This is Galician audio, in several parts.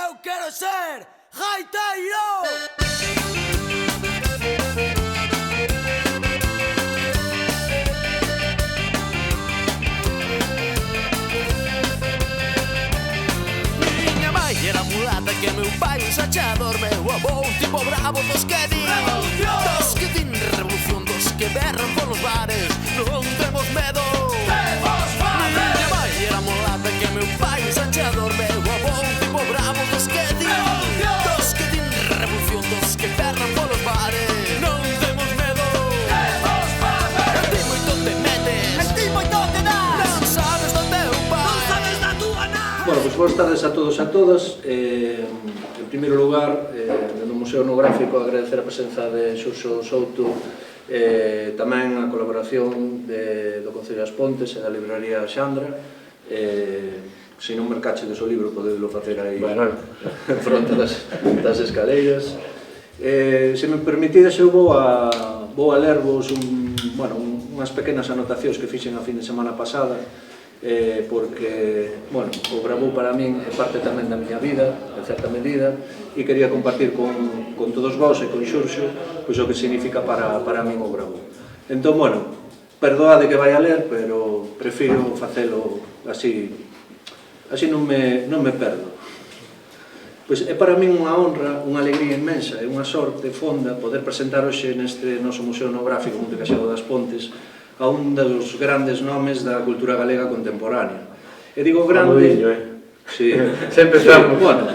Eu quero ser gaiteiro! Era mulata que meu pai un sachador. Meu avó un tipo bravo dos que din revolución, dos que berran polos bares. Non temos medo. Miña mãe era mulata que meu pai un sachador. Meu avó un tipo bravo dos que din revolución, dos que berran polos bares. Non temos medo. En ti moito te metes, En ti moito te das! non sabes do teu pai. Non sabes da túa nada! Bueno, pois boas tardes a todos e a todas. En primeiro lugar, no Museo Etnográfico, agradecer a presenza de Xurxo Souto, tamén a colaboración do Concello das Pontes e da Libraría Xandra. Se non mercachedes o libro, podedelo facer aí en fronte das escaleiras. Se me permitides, eu vou a lervos unhas pequenas anotacións que fixen a fin de semana pasada, porque, bueno, o Bravú para min é parte tamén da miña vida, en certa medida, e quería compartir con todos vós e con Xurxo pois o que significa para min o Bravú. Entón, bueno, perdoade que vai a ler, pero prefiro facelo así non me perdo. Pois é para min unha honra, unha alegría inmensa e unha sorte fonda poder presentar hoxe neste noso Museo Etnográfico Monte Caxado das Pontes a un dos grandes nomes da cultura galega contemporánea. E digo grande... Sí. Sempre estamos. Bueno.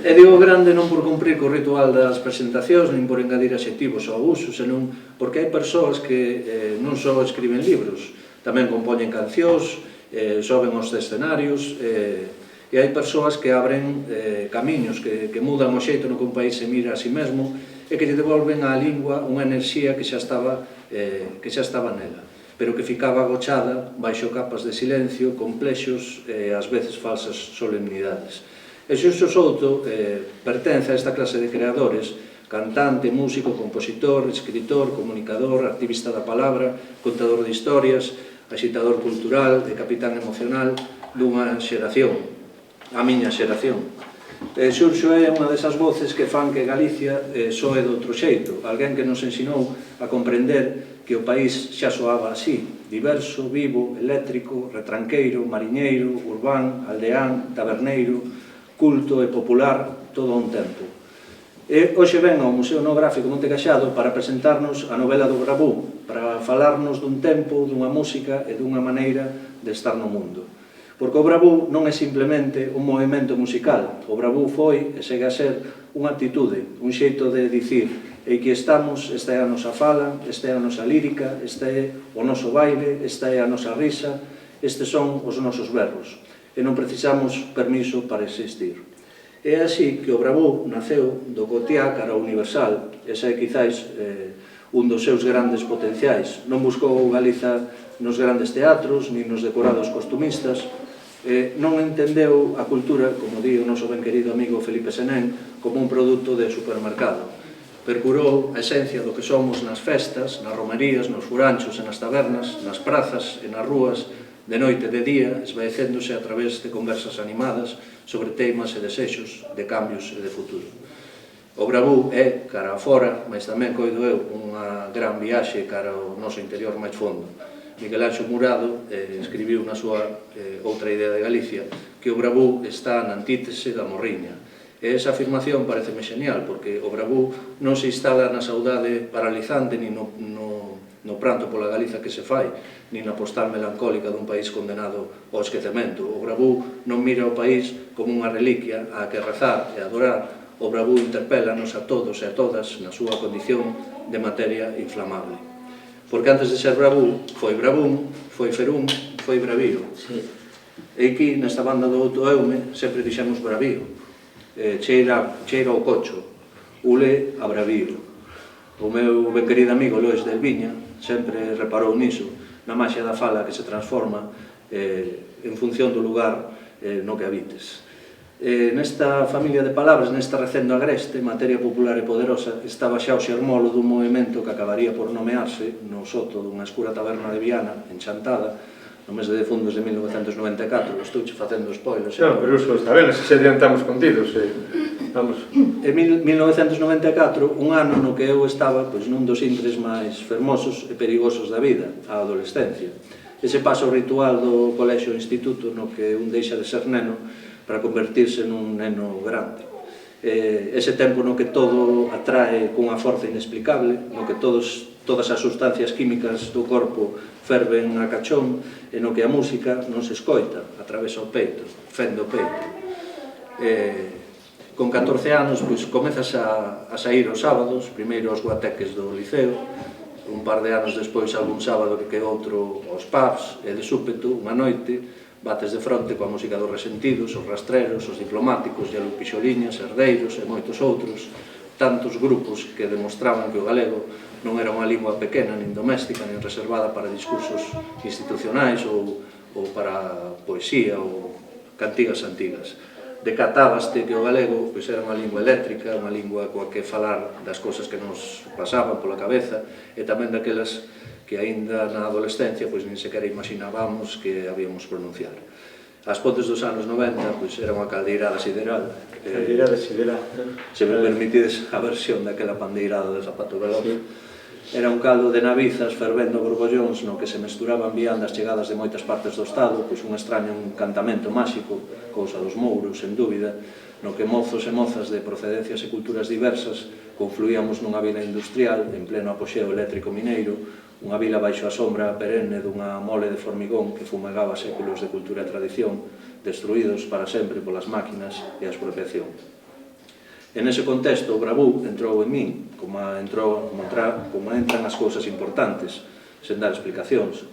E digo grande non por cumprir co ritual das presentacións, nin por engadir adxectivos ao uso, senón porque hai persoas que non só escriben libros, tamén compoñen cancións, soben os escenarios, e hai persoas que abren camiños, que mudan o xeito no que un país se mira a si mesmo e que lle devolven á lingua unha enerxía que xa estaba nela, pero que ficaba agochada baixo capas de silencio, complexos e ás veces falsas solemnidades. E Xurxo Souto pertence a esta clase de creadores, cantante, músico, compositor, escritor, comunicador, activista da palabra, contador de historias, agitador cultural e capitán emocional dunha xeración, a miña xeración. Xurxo é unha desas voces que fan que Galicia soe de outro xeito, alguén que nos ensinou a comprender que o país xa soaba así, diverso, vivo, eléctrico, retranqueiro, mariñeiro, urbán, aldeán, taberneiro, culto e popular, todo a un tempo. E hoxe ven ao Museo Etnográfico Monte Caxado para presentarnos a novela do Bravú, para falarnos dun tempo, dunha música e dunha maneira de estar no mundo. Porque o Bravú non é simplemente un movimento musical, o Bravú foi e segue a ser unha actitude, un xeito de dicir: aquí estamos, esta é a nosa fala, esta é a nosa lírica, este é o noso baile, esta é a nosa risa, estes son os nosos berros, e non precisamos permiso para existir. É así que o Bravú naceu do cotiá cara universal, ese é quizáis un dos seus grandes potenciais. Non buscou Galiza nos grandes teatros, nin nos decorados costumistas, non entendeu a cultura, como di o noso ben querido amigo Felipe Senén, como un produto de supermercado. Percurou a esencia do que somos nas festas, nas romerías, nos furanchos e nas tabernas, nas prazas e nas rúas, de noite e de día, esvaecéndose a través de conversas animadas sobre temas e desexos, de cambios e de futuro. O Bravú é, cara a fora, mas tamén coido eu, unha gran viaxe cara ao noso interior máis fondo. Miguel Anxo Murado escribiu na súa outra idea de Galicia que o Bravú está na antítese da morriña. E esa afirmación pareceme xenial, porque o Bravú non se instala na saudade paralizante nin no pranto pola Galiza que se fai, nin na postal melancólica dun país condenado ao esquecemento. O Bravú non mira o país como unha reliquia a que rezar e adorar. O Bravú interpélanos a todos e a todas na súa condición de materia inflamable. Porque antes de ser Bravú, foi Bravún, foi Ferún, foi Bravío. E aquí, nesta banda do Outo Eume, sempre dixemos Bravío. Cheira o cocho, ule a Bravío. O meu ben querido amigo Lois del Viña sempre reparou niso, na maxia da fala que se transforma en función do lugar no que habites. Nesta familia de palabras, nesta recendo agreste, materia popular e poderosa, estaba xa o xermolo dun movimento que acabaría por nomearse no soto dunha escura taberna de Viana, enchantada, no mes de defundos de 1994, estouche facendo spoilers. Non, pero iso está ben, se adiantamos contidos, vamos. En 1994, un ano no que eu estaba nun dos intres máis fermosos e perigosos da vida, a adolescencia. Ese paso ritual do colexio e instituto no que un deixa de ser neno para convertirse nun neno grande. Ese tempo no que todo atrae cunha forza inexplicable, no que todas as sustancias químicas do corpo ferven a cachón e no que a música non se escoita, atravesa o peito, fende o peito. Con 14 anos comezas a sair os sábados, primeiro aos guateques do liceo, un par de anos despois algún sábado que outro aos pubs, e de súpeto, unha noite, bates de fronte coa música dos Resentidos, os Rastreros, os Diplomáticos, Yelu Pixoliñas, Herdeiros e moitos outros, tantos grupos que demostraban que o galego non era unha lingua pequena, nin doméstica, nin reservada para discursos institucionais ou para poesía ou cantigas antigas. Decatábaste que o galego era unha lingua eléctrica, unha lingua coa que falar das cousas que nos pasaban pola cabeza e tamén daquelas que aínda na adolescencia nin sequera imaginábamos que habíamos pronunciar. As pontes dos anos 90 era unha caldeirada sideral. Caldeirada sideral. Se me permitides a versión daquela pandeirada de Zapato Veloz. Era un caldo de navizas fervendo borbollóns no que se mesturaban viandas chegadas de moitas partes do Estado, un extraño encantamento máxico, cousa dos mouros, sen dúbida, no que mozos e mozas de procedencias e culturas diversas confluíamos nunha vila industrial en pleno apoxeo eléctrico mineiro, unha vila baixo a sombra perenne dunha mole de formigón que fumegaba séculos de cultura e tradición, destruídos para sempre polas máquinas e a expropiación. En ese contexto, o bravú entrou en min, como entran as cousas importantes, sen dar explicacións.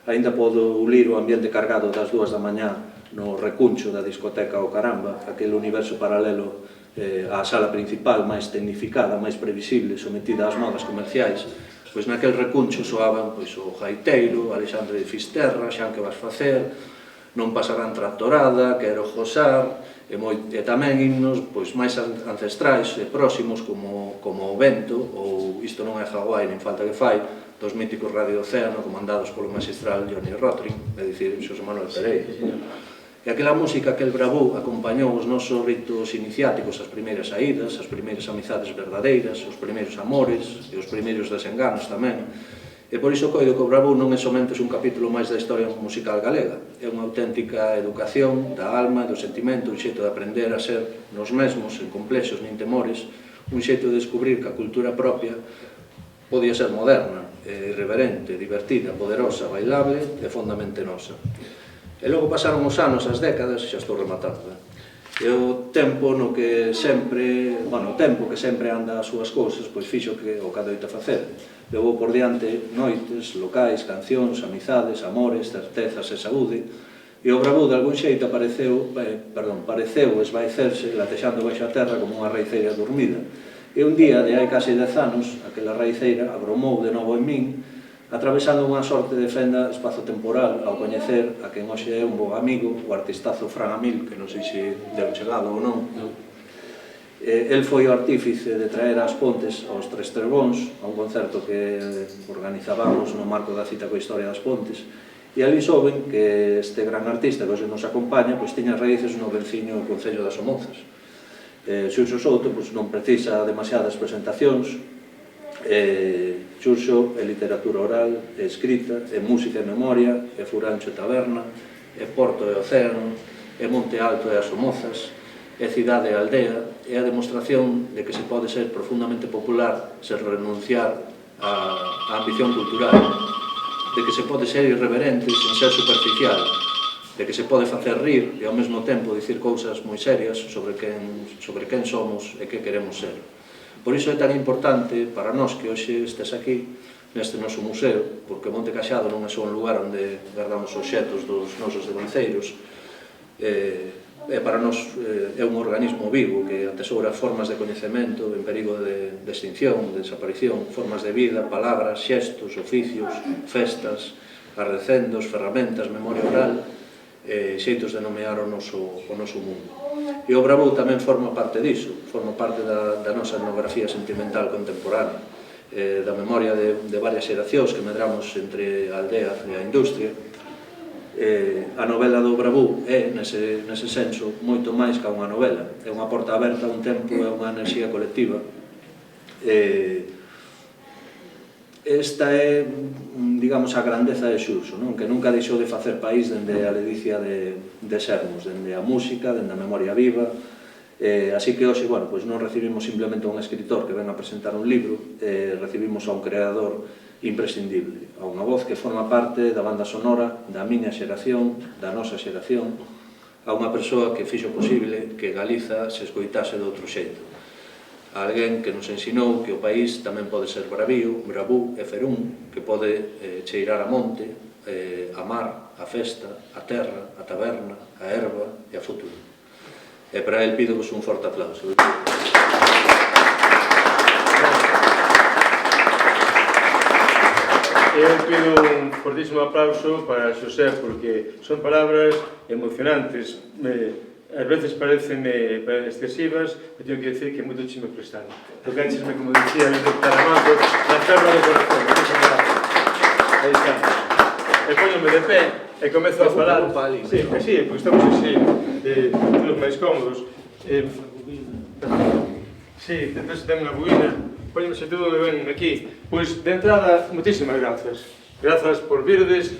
Aínda podo ulir o ambiente cargado das 2 da mañá no recuncho da discoteca O Caramba, aquel universo paralelo á sala principal máis tecnificada, máis previsible, sometida ás modas comerciais. Pois naquel recuncho soaban o Gaiteiro, Alexandre de Fisterra, Xan que vas facer, Non pasarán tractorada, Quero gozar, e tamén himnos máis ancestrais e próximos como O Vento ou Isto non é Hawái nin falta que fai, dos míticos Radio Océano comandados polo magistral Johnny Rotring, é dicir, Xosé Manuel Pereira. E aquela música, aquel bravú, acompañou os nosos ritos iniciáticos, as primeiras saídas, as primeiras amizades verdadeiras, os primeiros amores e os primeiros desenganos tamén. E por iso coido que o bravú non é somente un capítulo máis da historia musical galega, é unha auténtica educación da alma, do sentimento, un xeito de aprender a ser nos mesmos, sen complexos nin temores, un xeito de descubrir que a cultura propia podía ser moderna, irreverente, divertida, poderosa, bailable e fondamente nosa. E logo pasaron os anos, as décadas, xa estou rematando. E o tempo no que sempre, o tempo que sempre anda as súas cousas, pois fixo que o que adoita facer. Levou por diante noites, locais, cancións, amizades, amores, certezas e saúde, e o bravú de algún xeito pareceu esvaecerse, latexando baixo a terra como unha raiceira dormida. E un día, de hai case 10 anos, aquela raiceira abromou de novo en min, atravesando unha sorte de fenda espazo-temporal ao coñecer a quen hoxe é un bo amigo, o artistazo Fran Amil, que non sei se deu chegado ou non. El foi o artífice de traer as Pontes aos Tres Trebóns, a un concerto que organizábamos no marco da cita coa historia das Pontes, e ali souben que este gran artista que hoxe nos acompaña tiña raíces no veciño Concello das Somozas. Xurxo Souto non precisa demasiadas presentacións, Xurxo é literatura oral, é escrita, é música e memoria, é Furancho e taberna, é Porto e océano, é Monte Alto e as Somozas, é cidade e aldea, é a demostración de que se pode ser profundamente popular sen renunciar á ambición cultural, de que se pode ser irreverente sen ser superficial, de que se pode facer rir e ao mesmo tempo dicir cousas moi serias sobre quen somos e que queremos ser. Por iso é tan importante para nós que hoxe estés aquí neste noso museo, porque Monte Caxado non é só un lugar onde guardamos obxetos dos nosos devanceiros, e para nós é un organismo vivo que atesoura formas de coñecemento en perigo de extinción, de desaparición, formas de vida, palabras, xestos, oficios, festas, arrecendos, ferramentas, memoria oral, xeitos de nomear o noso mundo. E o bravú tamén forma parte diso, forma parte da nosa etnografía sentimental contemporánea, da memoria de varias xeracións que medramos entre a aldea e a industria, A novela do Bravú é, nese senso, moito máis que unha novela. É unha porta aberta a un tempo, é unha enerxía colectiva. Esta é, digamos, a grandeza de Xurxo, non? Que nunca deixou de facer país dende a ledicia de Sermos, dende a música, dende a memoria viva. Así que hoxe, bueno, pois non recibimos simplemente un escritor que ven a presentar un libro, recibimos a un creador imprescindible, a unha voz que forma parte da banda sonora da miña xeración, da nosa xeración, a unha persoa que fixo posible que Galiza se escoitase de outro xeito. Alguén que nos ensinou que o país tamén pode ser bravío, bravú e ferún, que pode cheirar a monte, a mar, a festa, a terra, a taberna, a erva e a futuro. E para el pido un forte aplauso. Eu pido un fortísimo aplauso para Xosé, porque son palabras emocionantes. Ás veces parecenme excesivas, e teño que decir que moito chisme prestado. Tocáchesme, como dicía o doctor Armando, na ferma do corazón. Aí está. E póñome de pé e comezo a falar. Sí, porque estamos así, todos máis cómodos. Sí, depois ten unha buina. Póñeme se todo ben aquí. Pois, de entrada, moitísimas grazas. Grazas por virdes,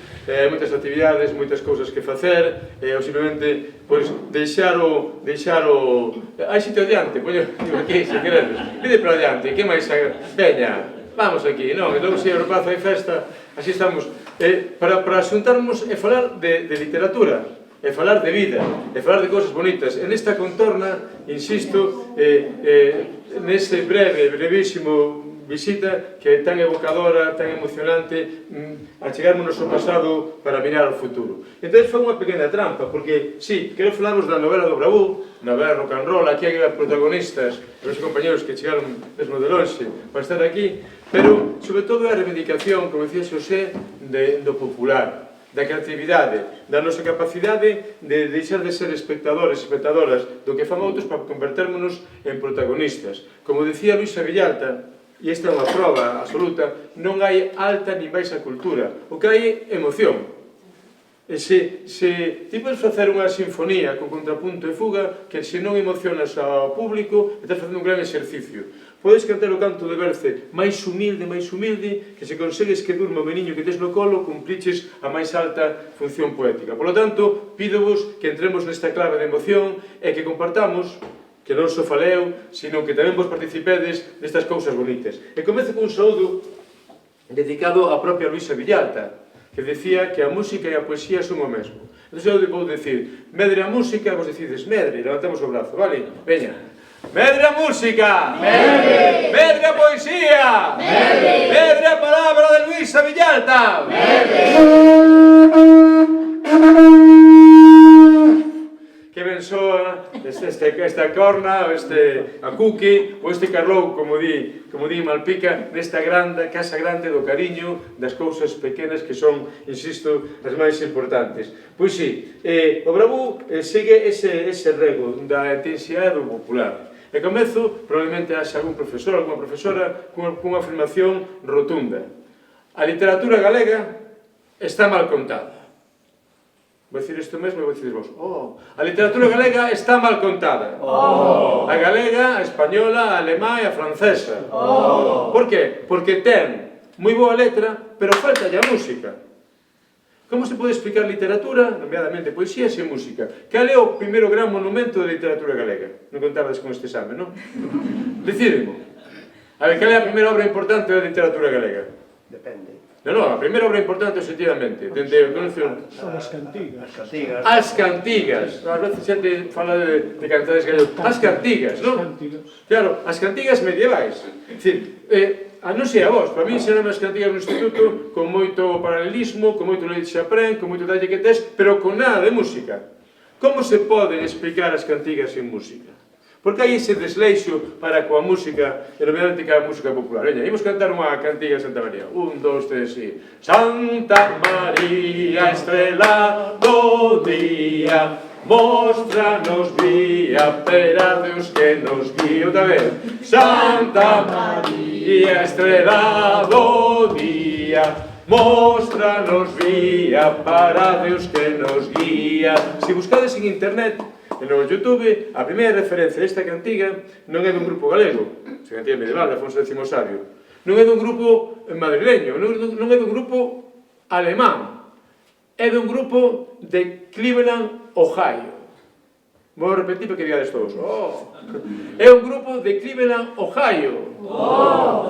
moitas actividades, moitas cousas que facer, ou simplemente, pois, deixar o... Hai sitio adiante, poño aquí, se queredes. Pide para adiante, que máis... Veña, vamos aquí, non? E logo se o prazo hai festa, así estamos. Para xuntarmos e falar de literatura, e falar de vida, e falar de cousas bonitas. En esta contorna, insisto, nese brevísimo visita que é tan evocadora, tan emocionante, achegármonos ao pasado para mirar ao futuro. Entón foi unha pequena trampa, porque, sí, quero falarvos da novela do Bravú, novela rock and roll, aquí hai protagonistas, os compañeros que chegaron mesmo de lonxe para estar aquí, pero, sobre todo, a reivindicación, como decía Xosé, do popular, da creatividade, da nosa capacidade de deixar de ser espectadores, espectadoras do que fan outros para convertermonos en protagonistas. Como decía Luisa Villalta, e esta é unha prova absoluta, non hai alta ni baixa cultura, o que hai é emoción. E se ti podes facer unha sinfonía con contrapunto e fuga, que se non emocionas ao público, estás facendo un gran exercicio. Podes cantar o canto de Berce máis humilde, que se consegues que durma o meniño que tes no colo, cumpliches a máis alta función poética. Por lo tanto, pídovos que entremos nesta clave de emoción e que compartamos, que non só faleu, sino que tamén vos participedes destas cousas bonitas. E comezo con un saúdo dedicado á propia Luisa Villalta, que decía que a música e a poesía son o mesmo. Entón, eu vou dicir, medre a música, vos decides, medre, levantamos o brazo, vale? Veña. Medre a música! Medre! Medre a poesía! Medre! Medre a palabra de Luisa Villalta! Medre! Que ben soa esta corna, a Cuqui, ou este Carlou, como di Malpica, nesta casa grande do cariño das cousas pequenas que son, insisto, as máis importantes. Pois sí, o Bravú segue ese rego da intensidade do popular. E comezo, probablemente haxa algún profesor, alguna profesora, cunha afirmación rotunda. A literatura galega está mal contada. Vou dicir isto mesmo e vou dicir vos. A literatura galega está mal contada. A galega, a española, a alemá e a francesa. Por que? Porque ten moi boa letra, pero falta a música. Como se pode explicar literatura, nomeadamente poesía, sen música? Cal é o primeiro gran monumento de literatura galega? Non contades con este exame, non? Decidemo. A ver, cal é a primeira obra importante da literatura galega? Depende. Non, a primeira obra importante, objetivamente. Son as cantigas. As cantigas. Ás veces xente fala de cantares gallegos. As cantigas, non? Claro, as cantigas medievais. É dicir, non sei a vos, para mí xeran as cantigas no instituto con moito paralelismo, con moito leite xaprén, con moito dalle que tes, pero con nada de música. Como se poden explicar as cantigas sin música? Porque hai ese desleixo para coa música, e nomeadamente coa música popular. Veña, imos cantar unha cantiga de Santa María. 1, 2, 3, sí. Santa María, estrela do día, móstranos vía, pero Deus que nos guía. Outra vez. Santa María, estrela do día, Móstranos vía para Deus que nos guía. Se buscades en internet e no YouTube, a primeira referencia desta cantiga non é dun grupo galego, esta cantiga medieval de Afonso X Sabio, non é dun grupo madrileño, non é dun grupo alemán, é dun grupo de Cleveland, Ohio. Vou repetir para que digades todos. É un grupo de Cleveland, Ohio.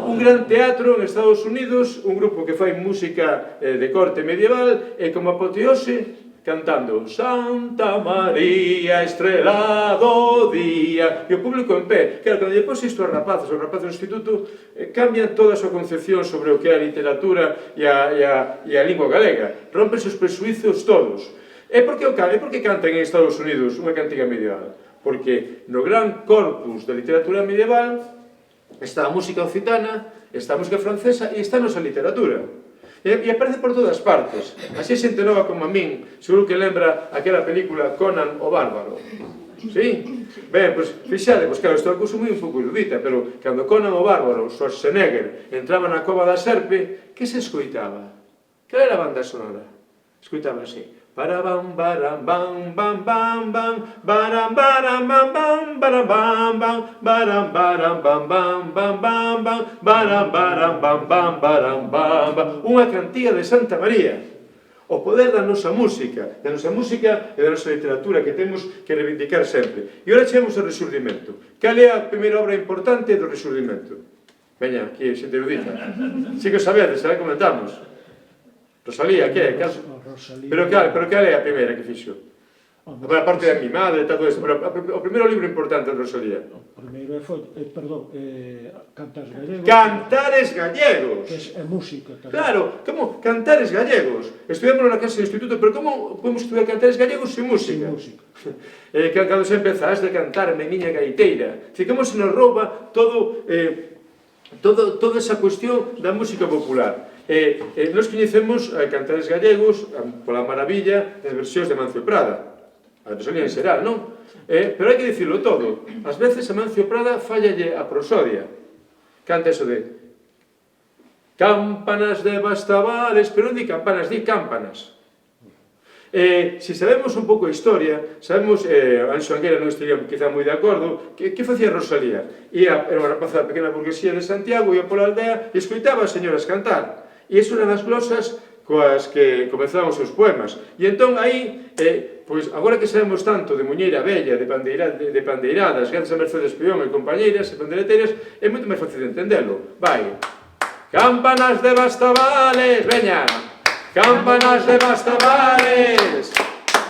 Un gran teatro en Estados Unidos, un grupo que fai música de corte medieval e como apoteose cantando Santa María, estrela do día, e o público en pé. Claro, cando lle pos isto aos rapazes do instituto, cambian toda a súa concepción sobre o que é a literatura e a lingua galega. Rompense os presuizos todos. E por que cantan en Estados Unidos unha cantiga medieval? Porque no gran corpus da literatura medieval está a música occitana, está a música francesa e está a nosa literatura. E aparece por todas partes. Así xente nova como a min, seguro que lembra aquela película Conan o Bárbaro. Sí? Ben, pois, fixade, pois claro, isto é unha cousa moi un pouco erudita, pero cando Conan o Bárbaro, Schwarzenegger, entraba na cova da serpe, que se escoitaba? Que era a banda sonora? Escoitaba así. Barabam, baram, bam, bam, bam, bam, baram, baram, bam, bam, baram, bam, bam, baram, baram, bam, bam, bam, bam, bam, baram, baram, bam, bam, baram, bam, bam. Unha cantiga de Santa María. O poder da nosa música e da nosa literatura que temos que reivindicar sempre. E ora chegamos ao Resurdimento. Cal é a primeira obra importante do Resurdimento? Veña, aquí, xente erudita. Si que o sabedes, xa comentamos. Rosalía, que é? Pero cal é a primeira que fixo? A parte da mi madre e todo isto, pero o primeiro libro importante de Rosalía. O primeiro foi, Cantares Gallegos. Cantares Gallegos! Que é música tamén. Claro, como Cantares Gallegos. Estudiámoslo na casa do instituto, pero como podemos estudiar Cantares Gallegos sin música? Sin música. Cando se empeza, has de cantar, meniña gaiteira. Como se nos rouba toda esa cuestión da música popular. Nos coñecemos Cantares Gallegos pola maravilla das versións de Amancio Prada, a Rosalía en xeral, non? Pero hai que dicirlo todo. Ás veces Amancio Prada fallalle a prosodia. Canta eso de campanas de Bastavales, pero non di campanas, di cámpanas. Se sabemos un pouco a historia, sabemos, Anxo Anguera non estaría quizá moi de acordo, que facía Rosalía? Era unha rapaza da pequena burguesía de Santiago, ia pola aldea e escoitaba as señoras cantar. E iso era das glosas coas que comenzaban os seus poemas. E entón aí, pois agora que sabemos tanto de Muñeira Bella, de pandeiradas, grandes a Mercedes Peón e compañeiras e pandeireteiras, é moito máis fácil de entendelo. Vai. Campanas de Bastavales, veña. Campanas de Bastavales.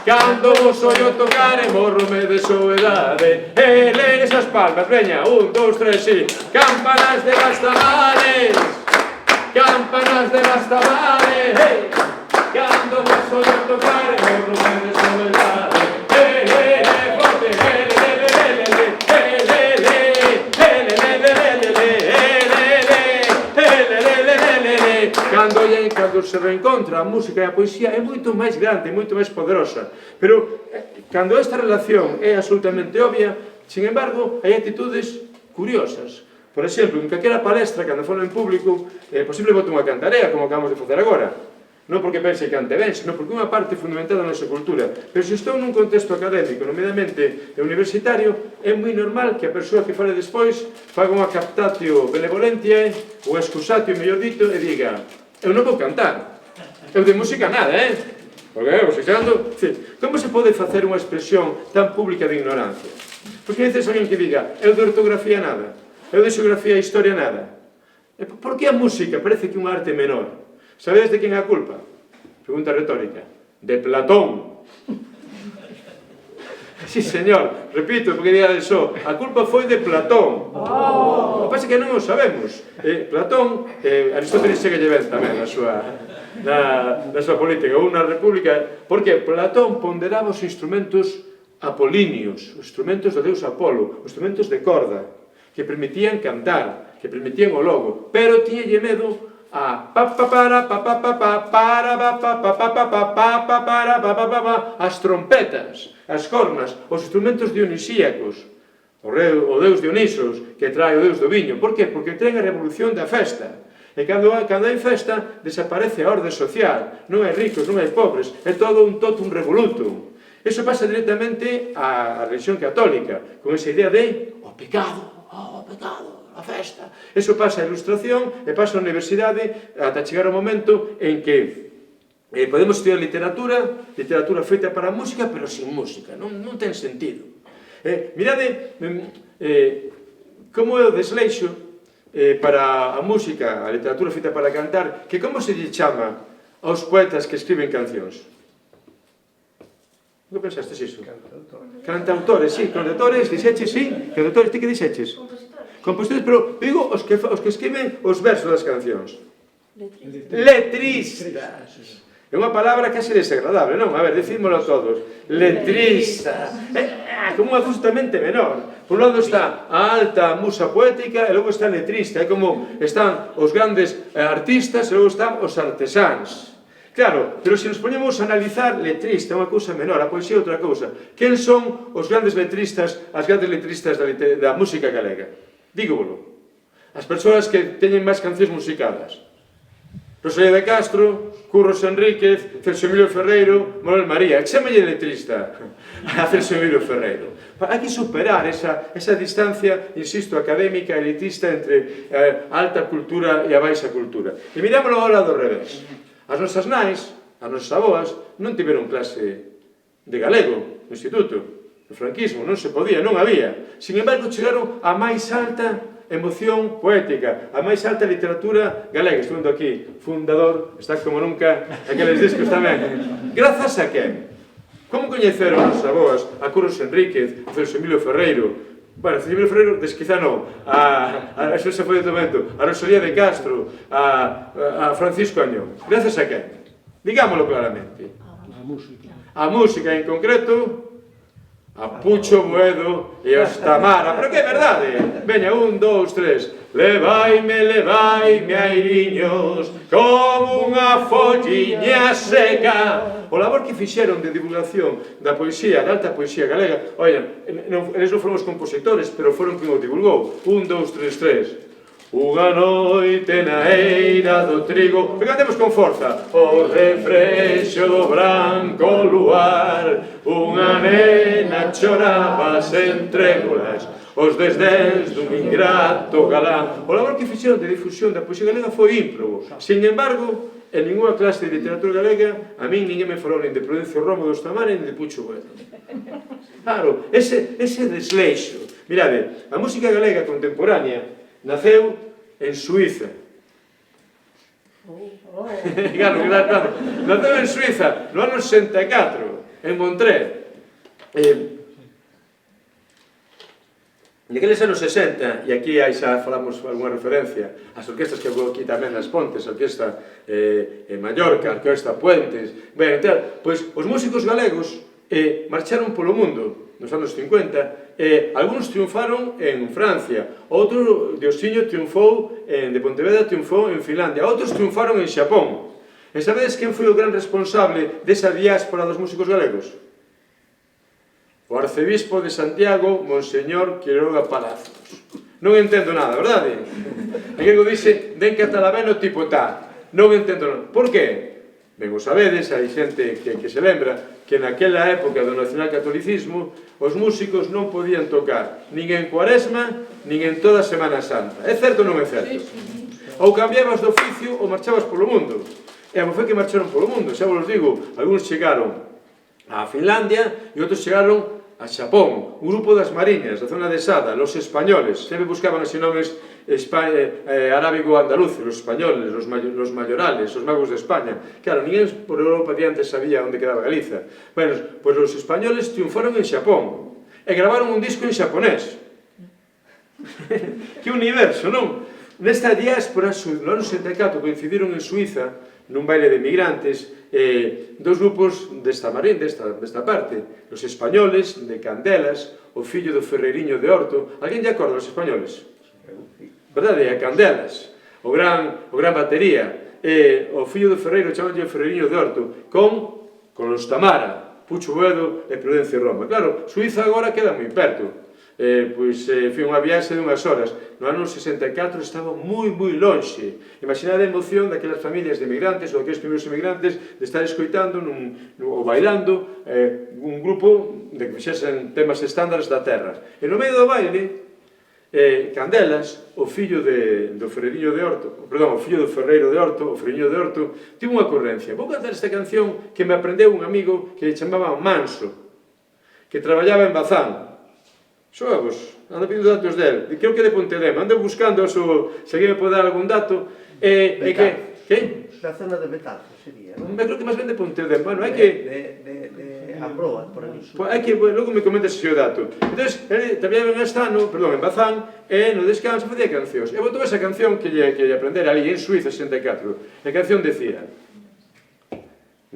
Cando vos ollo tocar e morrome de soedade. Leen esas palmas, veña. 1, 2, 3, sí. Campanas de Bastavales. Campanas de Bastavales, hey. Cando vos ollo tocar e morrome de soedade. Forte, cando se reencontra a música e a poesía é moito máis grande, moito máis poderosa. Pero cando esta relación é absolutamente obvia, sin embargo, hai actitudes curiosas. Por exemplo, en calquera palestra, cando falo en público, é posible botar unha cantarea, como acabamos de facer agora. Non porque pense que cante ben, sino porque unha parte fundamental da nosa cultura. Pero se estou nun contexto académico, nomeadamente universitario, é moi normal que a persoa que fale despois faga unha captatio benevolentiae, ou excusatio, mellor dito, e diga eu non vou cantar. Eu de música nada, Porque eu, como se pode facer unha expresión tan pública de ignorancia? Pois que dices alguén que diga eu de ortografía nada, eu de xeografía e historia nada. Por que a música parece que é unha arte menor? Sabedes de quen é a culpa? Pregunta retórica. De Platón. Sí, señor, repito, porque diga eso, a culpa foi de Platón. O que pasa é que non o sabemos. Platón, Aristóteles segue ben tamén na súa política, ou na república, porque Platón ponderaba os instrumentos apolíneos, os instrumentos do deus Apolo, os instrumentos de corda, que permitían cantar, que permitían o logo, pero tiñalle medo a as trompetas, as cornas, os instrumentos dionisíacos, o deus Dionisos, que trae o deus do viño. Por que? Porque traen a revolución da festa. E cando hai festa, desaparece a orde social. Non hai ricos, non hai pobres, é todo un totum revolutum. Iso pasa directamente á religión católica, con esa idea de o pecado, a festa. Iso pasa a ilustración e pasa a universidade ata chegar ao momento en que podemos estudiar literatura feita para a música, pero sin música, non ten sentido. Mirade como é o desleixo para a música, a literatura feita para cantar, que como se lle chama aos poetas que escriben cancións? Que pensastes iso? Cantautores, sí, cantautores, dixeches, sí, cantautores, ti que dixeches? Compositores, pero digo os que escriben os versos das cancións. Letristas. É unha palabra casi desagradable, non? A ver, decímolo todos. Letrista. Como unha cousa totalmente menor. Por un lado está a alta musa poética e logo está a letrista. É como están os grandes artistas e logo están os artesáns. Claro, pero se nos poñemos a analizar, letrista é unha cousa menor, a poesía é outra cousa. Quen son os grandes letristas, as grandes letristas da música galega? Dígovolo. As persoas que teñen máis cancións musicadas. Rosalía de Castro, Curros Enríquez, Celso Emilio Ferreiro, Manuel María. Chámelle letrista a Celso Emilio Ferreiro. Hai que superar esa distancia, insisto, académica, elitista entre a alta cultura e a baixa cultura. E mirámoslo ao lado revés. As nosas nais, as nosas aboas, non tiveron clase de galego no instituto. No franquismo non se podía, non había. Sin embargo, chegaron a máis alta emoción poética, a máis alta literatura galega. Estou vendo aquí, fundador, está como nunca, aqueles discos tamén. Grazas a quen? Como coñeceron as aboas a Curros Enríquez, a Celso Emilio Ferreiro? Bueno, Celso Emilio Ferreiro, desquizá non, a Xose foi de momento, a Rosalía de Castro, a Francisco Añón. Grazas a quen? Digámoslo claramente. A música en concreto, a Pucho Boedo e os Tamara. Pero que é verdade? Veña, 1, 2, 3. Levaime, airiños, como unha folliña seca. O labor que fixeron de divulgación da poesía, da alta poesía galega, olha, eles non foron os compositores, pero foron quen o divulgou. 1, 2, 3, 3. Unha noite na eira do trigo. E cantemos con forza. O refrexo do branco luar, unha nena choraba sen trémulas os desdéns dun ingrato galán. O labor que fixeron de difusión da poesía galega foi ímprobo. Sin embargo, en ninguna clase de literatura galega a min ninguén me falou nin de Prudencio Romo dos Tamara nin de Pucho Boedo. Claro, ese desleixo. Mirade, a música galega contemporánea naceu en Suiza. Claro, naceu en Suiza no ano 64, en Montreux. Naqueles anos 60, e aquí xa falamos alguna referencia, as orquestas que vou aquí tamén nas Pontes, a orquesta Mallorca, a orquesta Puentes, ben, pois os músicos galegos marcharon polo mundo nos anos 50, algúns triunfaron en Francia, outro de Osiño triunfou de Pontevedra, triunfou en Finlandia, outros triunfaron en Xapón. E sabedes quen foi o gran responsable desa diáspora dos músicos galegos? O arcebispo de Santiago, Monseñor Quiroga Palacios. Non entendo nada, verdade? E que dice, den catalabeno tipo ta. Non entendo nada. Por que? Ben, o sabedes, hai xente que se lembra que naquela época do nacionalcatolicismo os músicos non podían tocar nin en Cuaresma, nin en toda a Semana Santa. É certo ou non é certo? Ou cambiabas de oficio ou marchabas polo mundo. E a foi que marcharon polo mundo, xa vos digo, algúns chegaron a Finlandia e outros chegaron a Xapón, un grupo das mariñas da zona de Sada, los españoles, sempre buscaban así nomes arábigo-andaluces, los españoles, los mayorales, os magos de España. Claro, ninguén por Europa de antes sabía onde quedaba Galiza. Bueno, pois os españoles triunfaron en Xapón e gravaron un disco en xaponés. Que universo, non? Nesta diáspora, no ano 64, coincidiron en Suiza, nun baile de migrantes, dos grupos desta parte, os españoles de Candelas, o fillo do Ferreiriño de Horto. Alguén lle acorda os españoles? Verdade? A Candelas, o gran batería, o fillo do Ferreiro, chamanlle o Ferreiriño de Horto, con os Tamara, Pucho Boedo e Prudencio Roma. Claro, Suiza agora queda moi perto. Foi unha viaxe de unhas horas. No ano 64 estaba moi lonxe. Imaginade a emoción daquelas familias de emigrantes ou daqueles primeiros emigrantes de estar escoitando ou bailando un grupo de que fixesen temas estándares da terra. E no medio do baile, Candelas, o fillo do Ferreirinho de Horto, perdón, o fillo do Ferreiro de Horto, o Ferreirinho de Horto, tivo unha ocurrencia. Vou cantar esta canción que me aprendeu un amigo que chamaba Manso, que traballaba en Bazán. Xoavos, ando pedindo datos del, creo que de Pontedema, ando buscando se alguén me pode dar algún dato, que? Da zona de Betanzos sería, non? Creo que máis ben de Pontedema, bueno, hai que... De Aproa, por ali. Hai que, logo me comentas ese dato. Entón, ele traballaba en Astano, perdón, en Bazán, e no descanso facía cancións. E botou esa canción que lle aprender ali en Suiza, 64. A canción decía: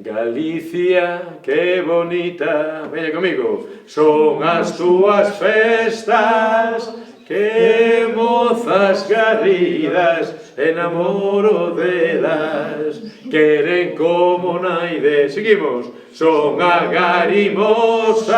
Galicia, que bonita, veña comigo, son as túas festas, que mozas garridas, enamoro delas, queren como naide. Seguimos, son agarimosas,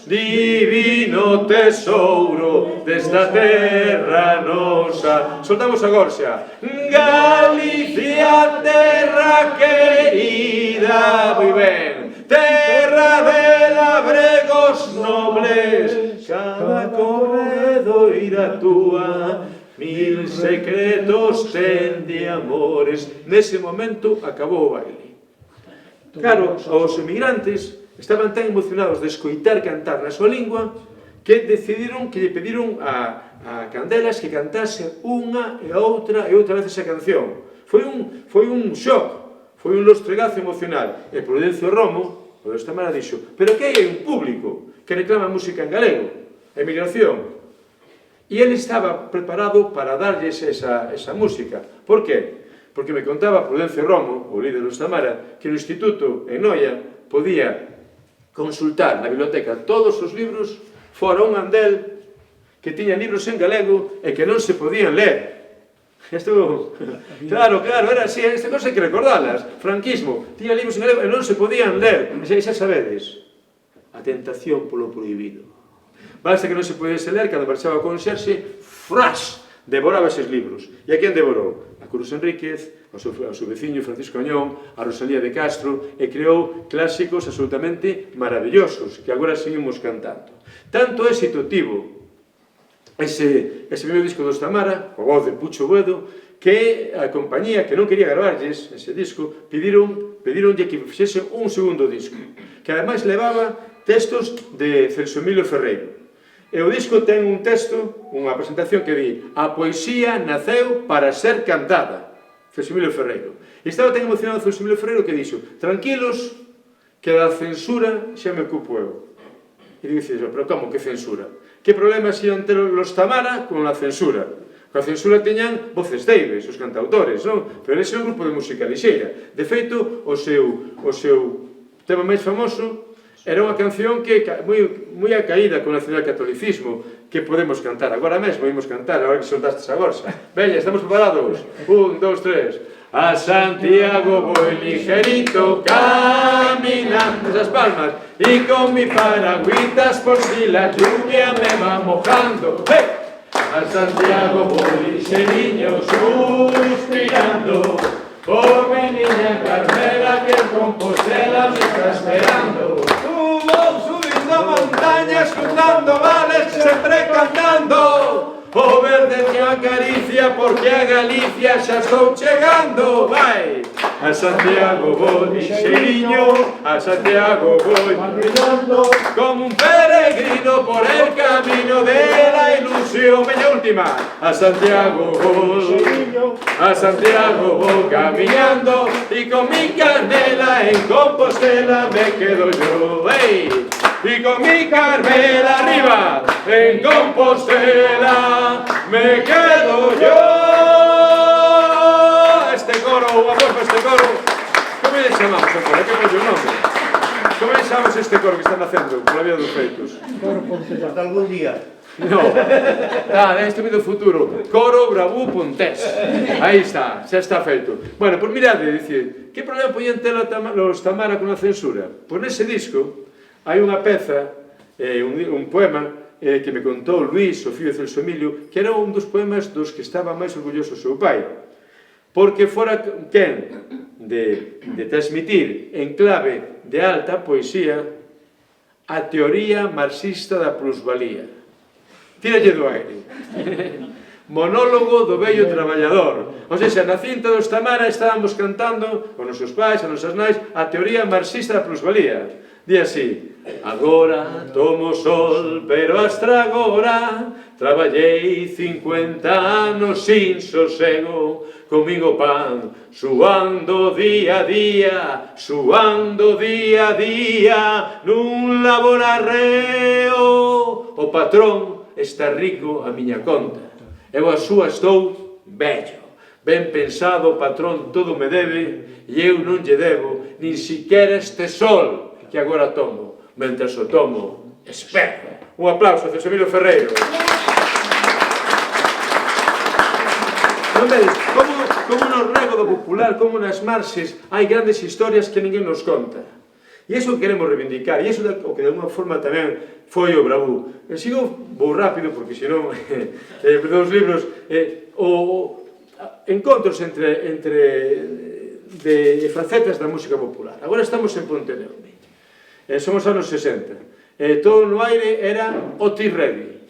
divino tesouro desta terra nosa. Soltamos a gorxa. Galicia, terra querida, moi ben, terra de labregos nobles, cada corredoira túa, mil secretos ten de amores. Nese momento acabou o baile. Claro, os emigrantes estaban tan emocionados de escoitar cantar na súa lingua que decidiron, que lle pediron a Candelas que cantase unha e outra vez esa canción. Foi un shock, foi un lostregazo emocional. E Prudencio Romo, o desta manera, dixo: pero que hai un público que reclama música en galego, a emigración. E ele estaba preparado para darlles esa música. Por que? Porque me contaba Prudencio Romo, o líder do Stamara, que no instituto en Noia podía consultar na biblioteca todos os libros fora un andel que tiña libros en galego e que non se podían ler. Isto, claro, era así, esta cosa hai que recordalas. Franquismo, tiña libros en galego e non se podían ler. E xa sabedes, a tentación polo prohibido. Basta que non se podese ler, cando marchaba con Xerxe, fras, devoraba eses libros. E a quen devorou? A Cruz Enríquez, ao seu veciño Francisco Añón, a Rosalía de Castro, e creou clásicos absolutamente maravillosos, que agora seguimos cantando. Tanto éxito tivo ese primeiro disco do Stamara, co voz de Pucho Buedo, que a compañía que non quería gravarlles ese disco, pedironlle que fixese un segundo disco, que ademais levaba textos de Celso Emilio Ferreiro. E o disco ten un texto, unha presentación que di: a poesía naceu para ser cantada, Celso Emilio Ferreiro. E estaba tan emocionado Celso Emilio Ferreiro que dixo: tranquilos, que da censura xa me ocupo eu. E dices: pero como que censura? Que problemas ian ter los Tamara con a censura? Con a censura teñan voces deibes, os cantautores, non? Pero ese é un grupo de música lixeira. De feito, o seu tema máis famoso era unha canción que moi acaída con o nacionalcatolicismo, que podemos cantar agora mesmo, imos cantar, agora que soltastes a gorxa. Veña, estamos preparados? 1, 2, 3. A Santiago voy ligerito, caminando esas palmas, y con mi paragüitas por si la lluvia me va mojando. ¡Hey! A Santiago voy ligerito, suspirando, por mi niña Carmela que en Compostela me está esperando. Subiendo montañas, cruzando vales, siempre cantando. O verde que acaricia, porque a Galicia xa estou chegando. Vai! A Santiago voy lixeiriño, a Santiago voy caminando, como un peregrino por el camino de la ilusión. Veña última. A Santiago voy caminando, y con mi canela en Compostela me quedo yo. ¡Hey! Y con mi Carmela arriba, en Compostela, me quedo yo. Este coro, un aplauso para este coro. ¿Cómo le chamamos al coro? ¿Qué pollo nombre? ¿Cómo le chamamos este coro que están haciendo por la vida dos feitos? Coro Pontesa. Hasta algún día. No, este é do futuro. Coro Bravú Pontés. Aí está, xa está feito. Bueno, pues mirade, dicir, que problema podían ter los Tamara con a censura? Pois nese disco hai unha peza, un poema, que me contou Luís, o fillo de Celso Emilio, que era un dos poemas dos que estaba máis orgulloso o seu pai, porque fora quen de transmitir en clave de alta poesía a teoría marxista da plusvalía. Tíralle do aire. Monólogo do vello traballador. O sea, na cinta dos Tamara estábamos cantando con os seus pais, as nosas nais, a teoría marxista da plusvalía. Di así: agora tomo sol, pero hasta agora traballei 50 anos sin sosego, comigo pan, suando día a día, suando día a día, nun laborarreo. O patrón está rico a miña conta, eu a súa estou vello. Ben pensado, o patrón todo me debe, e eu non lle debo nin siquera este sol que agora tomo. Mentres o tomo, espero. Un aplauso a Celso Emilio Ferreiro. Non vedes, como no rego do popular, como nas marxes, hai grandes historias que ninguén nos conta. E iso que queremos reivindicar, e iso o que de alguna forma tamén foi o Bravú. Vou rápido, porque senón, os libros, encontros de facetas da música popular. Agora estamos en Pontevedra. Somos anos 60. Todo no aire era o Tirredi.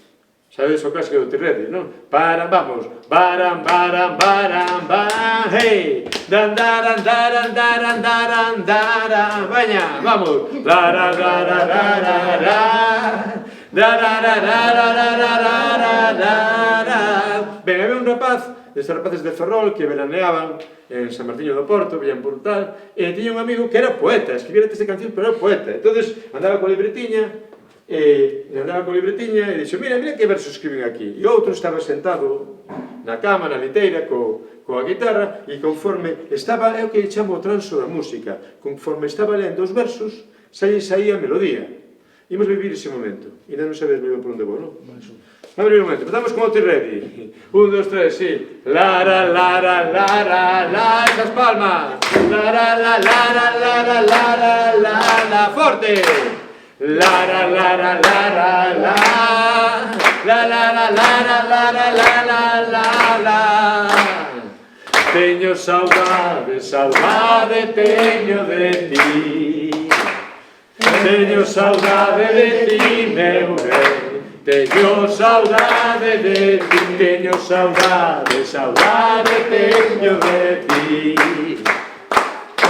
Sabedes o clásico do Tirredi, non? Paran, vamos. Baran, baran, baran, baran, hey. Dan, daran, daran, daran, daran, daran. Baña, vamos. Lara, lara, lara, lara. Lara, lara, lara, lara, lara. Ben, había un rapaz, destes rapaces de Ferrol, que veraneaban en San Martiño do Porto, Villa en Portal, e tiña un amigo que era poeta, escribía letras de cancións, pero era poeta. Entonces andaba con libretiña, e dixo, mira que versos escriben aquí. E outro estaba sentado na cama, na liteira, coa guitarra, e conforme estaba, é o que chamo o transo da música, conforme estaba lendo os versos, saía a melodía. Imos vivir ese momento. E non sabes por onde vou, non? Vamos a ver un momento, empezamos con o Tirredi. 1, 2, 3, sí. Lara, lara, lara, lara, esas palmas. Lara, lara, lara, lara, lara, lara, forte. Lara, lara, lara, lara, lara, lara, lara, lara, lara. Teño saudade, saudade teño de ti. Teño saudade de ti, meu rei. Teño saudade de ti, teño saudade, saudade teño de ti.